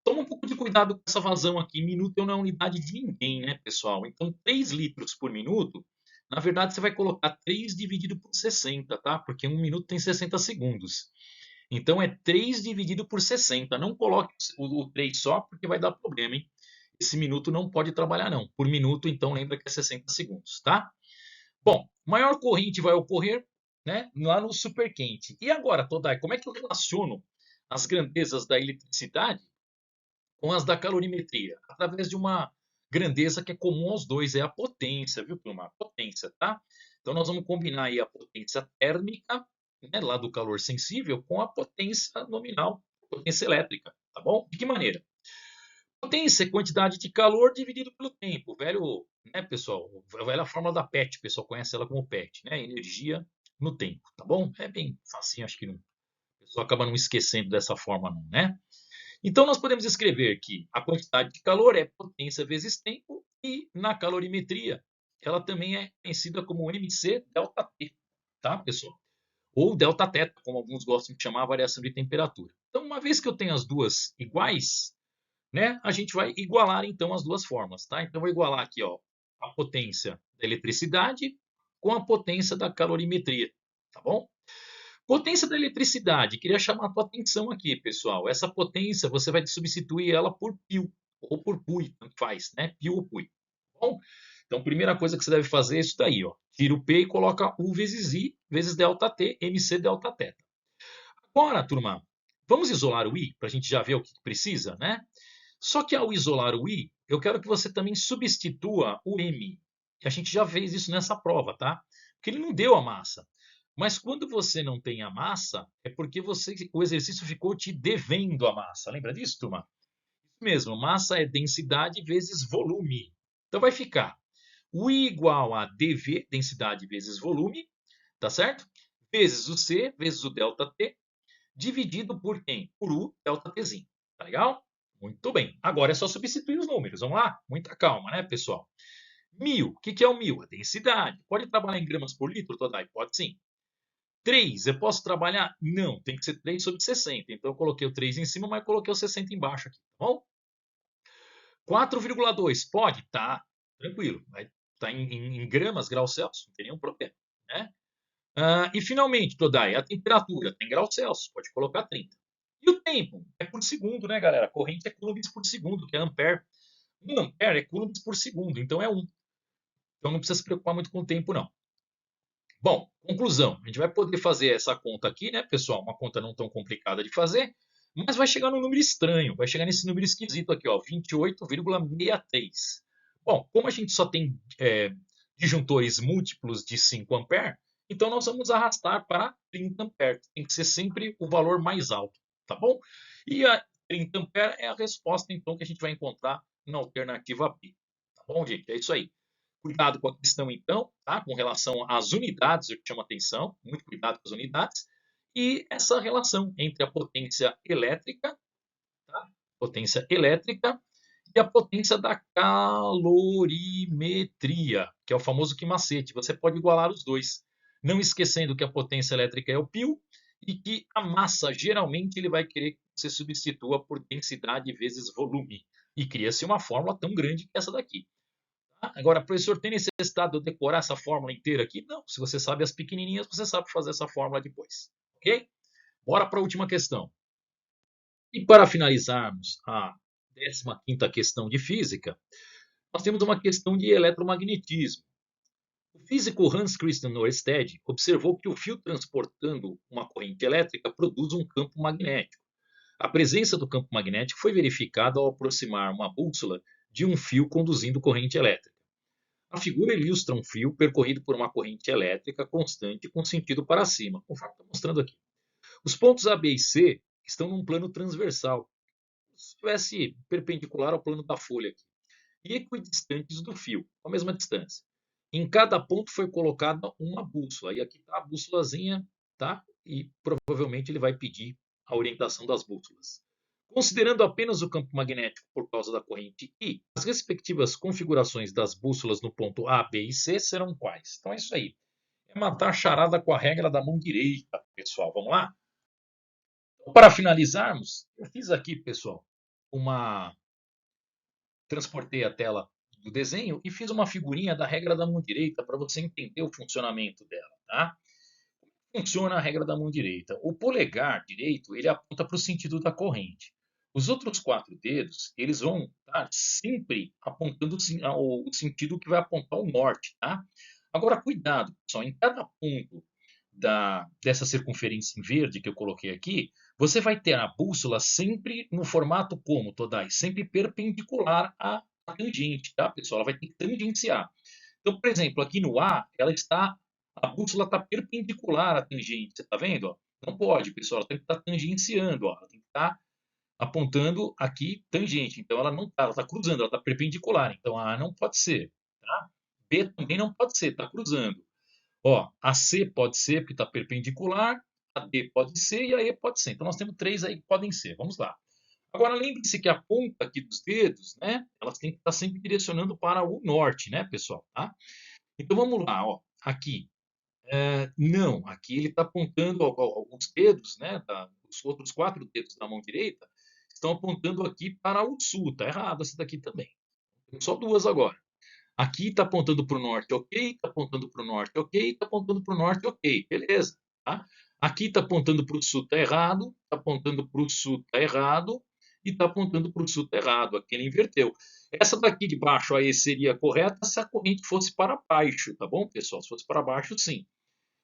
Toma um pouco de cuidado com essa vazão aqui. Minuto não é unidade de ninguém, né, pessoal? Então, 3 litros por minuto, na verdade, você vai colocar 3 dividido por 60, tá? Porque um minuto tem 60 segundos. Então, é 3 dividido por 60. Não coloque o 3 só, porque vai dar problema, hein? Esse minuto não pode trabalhar, não. Por minuto, então, lembra que é 60 segundos, tá? Bom, maior corrente vai ocorrer, né, lá no super quente. E agora, Todai, como é que eu relaciono as grandezas da eletricidade com as da calorimetria? Através de uma grandeza que é comum aos dois, é a potência, viu, turma? A potência, tá? Então, nós vamos combinar aí a potência térmica, né, lá do calor sensível, com a potência nominal, potência elétrica, tá bom? De que maneira? Potência é quantidade de calor dividido pelo tempo. Velho, né, pessoal? A velha fórmula da PET, o pessoal conhece ela como PET, né? Energia no tempo, tá bom? É bem facinho, acho que não, o pessoal acaba não esquecendo dessa forma, não, né? Então, nós podemos escrever que a quantidade de calor é potência vezes tempo e na calorimetria ela também é conhecida como mc delta T, tá, pessoal? Ou delta teta, como alguns gostam de chamar a variação de temperatura. Então, uma vez que eu tenho as duas iguais, né, a gente vai igualar então as duas formas, tá? Então, eu vou igualar aqui, ó, a potência da eletricidade com a potência da calorimetria, tá bom? Potência da eletricidade, queria chamar a tua atenção aqui, pessoal. Essa potência você vai substituir ela por π ou por π, tanto faz, né? Π ou π. Tá bom? Então, primeira coisa que você deve fazer é isso daí, ó. Tira o P e coloca U vezes I vezes delta T, MC delta θ. Agora, turma, vamos isolar o I para a gente já ver o que precisa, né? Só que ao isolar o I, eu quero que você também substitua o M. E a gente já fez isso nessa prova, tá? Porque ele não deu a massa. Mas quando você não tem a massa, é porque o exercício ficou te devendo a massa. Lembra disso, turma? Isso mesmo, massa é densidade vezes volume. Então vai ficar U igual a dV, densidade vezes volume, tá certo? Vezes o C, vezes o delta T, dividido por quem? Por U delta Tzinho. Tá legal? Muito bem. Agora é só substituir os números. Vamos lá? Muita calma, né, pessoal? 1000. O que é o 1000? A densidade. Pode trabalhar em gramas por litro, Todai? Pode sim. 3, eu posso trabalhar? Não, tem que ser 3 sobre 60. Então eu coloquei o 3 em cima, mas coloquei o 60 embaixo aqui, tá bom? 4,2, pode? Tá, tranquilo. Vai tá em gramas, graus Celsius, não tem nenhum problema, né? E finalmente, Todai, a temperatura tem graus Celsius, pode colocar 30. E o tempo? É por segundo, né, galera? A corrente é coulombs por segundo, que é ampere. 1 ampere é coulombs por segundo, então é 1. Então não precisa se preocupar muito com o tempo, não. Bom, conclusão. A gente vai poder fazer essa conta aqui, né, pessoal? Uma conta não tão complicada de fazer, mas vai chegar num número estranho. Vai chegar nesse número esquisito aqui, ó, 28,63. Bom, como a gente só tem disjuntores múltiplos de 5 ampere, então nós vamos arrastar para 30 ampere. Tem que ser sempre o valor mais alto, tá bom? E a 30 ampere é a resposta, então, que a gente vai encontrar na alternativa B. Tá bom, gente? É isso aí. Cuidado com a questão, então, tá? Com relação às unidades, eu te chamo a atenção, muito cuidado com as unidades, e essa relação entre a potência elétrica e a potência da calorimetria, que é o famoso quimacete. Você pode igualar os dois, não esquecendo que a potência elétrica é o π e que a massa, geralmente, ele vai querer que você substitua por densidade vezes volume. E cria-se uma fórmula tão grande que essa daqui. Agora, professor, tem necessidade de eu decorar essa fórmula inteira aqui? Não. Se você sabe as pequenininhas, você sabe fazer essa fórmula depois. Ok? Bora para a última questão. E para finalizarmos a 15ª questão de física, nós temos uma questão de eletromagnetismo. O físico Hans Christian Ørsted observou que o fio transportando uma corrente elétrica produz um campo magnético. A presença do campo magnético foi verificada ao aproximar uma bússola de um fio conduzindo corrente elétrica. A figura ilustra um fio percorrido por uma corrente elétrica constante com sentido para cima, conforme estou mostrando aqui. Os pontos A, B e C estão num plano transversal, como se estivesse perpendicular ao plano da folha aqui, e equidistantes do fio, com a mesma distância. Em cada ponto foi colocada uma bússola, e aqui está a bússolazinha, tá? E provavelmente ele vai pedir a orientação das bússolas. Considerando apenas o campo magnético por causa da corrente I, as respectivas configurações das bússolas no ponto A, B e C serão quais? Então é isso aí. É matar a charada com a regra da mão direita, pessoal. Vamos lá? Então, para finalizarmos, eu fiz aqui, pessoal, uma transportei a tela do desenho e fiz uma figurinha da regra da mão direita para você entender o funcionamento dela, tá? Funciona a regra da mão direita. O polegar direito, ele aponta para o sentido da corrente. Os outros 4 dedos, eles vão estar sempre apontando o sentido que vai apontar o norte, tá? Agora, cuidado, pessoal, em cada ponto dessa circunferência em verde que eu coloquei aqui, você vai ter a bússola sempre no formato como, Todai? Sempre perpendicular à tangente, tá, pessoal? Ela vai ter que tangenciar. Então, por exemplo, aqui no A, a bússola está perpendicular à tangente, você está vendo? Ó? Não pode, pessoal, ela tem que estar tangenciando, ó, ela tem que estar apontando aqui tangente. Então, ela não está, ela está cruzando, ela está perpendicular. Então, a não pode ser, tá? B também não pode ser, está cruzando. Ó, a C pode ser porque está perpendicular, a D pode ser e a E pode ser. Então, nós temos 3 aí que podem ser. Vamos lá. Agora, lembre-se que a ponta aqui dos dedos, né? Elas têm que estar sempre direcionando para o norte, né, pessoal? Tá? Então, vamos lá, ó. Aqui. Não, aqui ele está apontando, ó, os dedos, né? Os outros 4 dedos da mão direita estão apontando aqui para o sul. Tá errado essa daqui também. Tem só 2 agora. Aqui está apontando para o norte, ok. Está apontando para o norte, ok. Está apontando para o norte, ok. Beleza. Tá? Aqui está apontando para o sul, está errado. Está apontando para o sul, está errado. E está apontando para o sul, está errado. Aqui ele inverteu. Essa daqui de baixo aí seria correta se a corrente fosse para baixo, tá bom, pessoal? Se fosse para baixo, sim.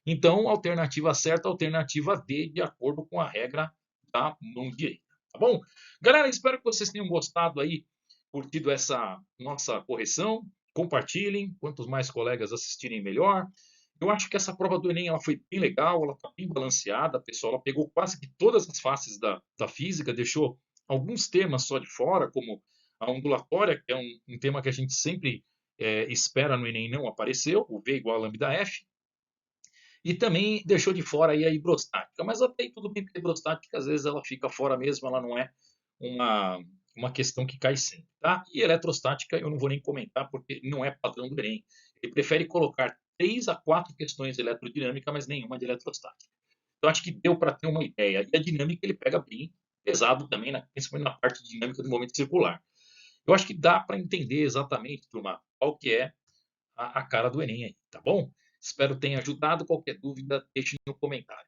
Então, alternativa certa, alternativa D, de acordo com a regra da mão direita. Tá bom? Galera, espero que vocês tenham gostado aí, curtido essa nossa correção. Compartilhem, quantos mais colegas assistirem, melhor. Eu acho que essa prova do Enem ela foi bem legal, ela está bem balanceada, pessoal. Ela pegou quase que todas as faces da física, deixou alguns temas só de fora, como a ondulatória, que é um tema que a gente sempre espera no Enem, não apareceu, o V igual a lambda F. E também deixou de fora aí a hibrostática. Mas até aí tudo bem, porque a hibrostática às vezes ela fica fora mesmo, ela não é uma, uma questão que cai sempre. Tá? E eletrostática eu não vou nem comentar, porque não é padrão do Enem. Ele prefere colocar 3 a 4 questões de eletrodinâmica, mas nenhuma de eletrostática. Então acho que deu para ter uma ideia. E a dinâmica ele pega bem pesado também, principalmente na parte de dinâmica do momento circular. Eu acho que dá para entender exatamente, turma, qual que é a cara do Enem aí, tá bom? Espero que tenha ajudado. Qualquer dúvida, deixe no comentário.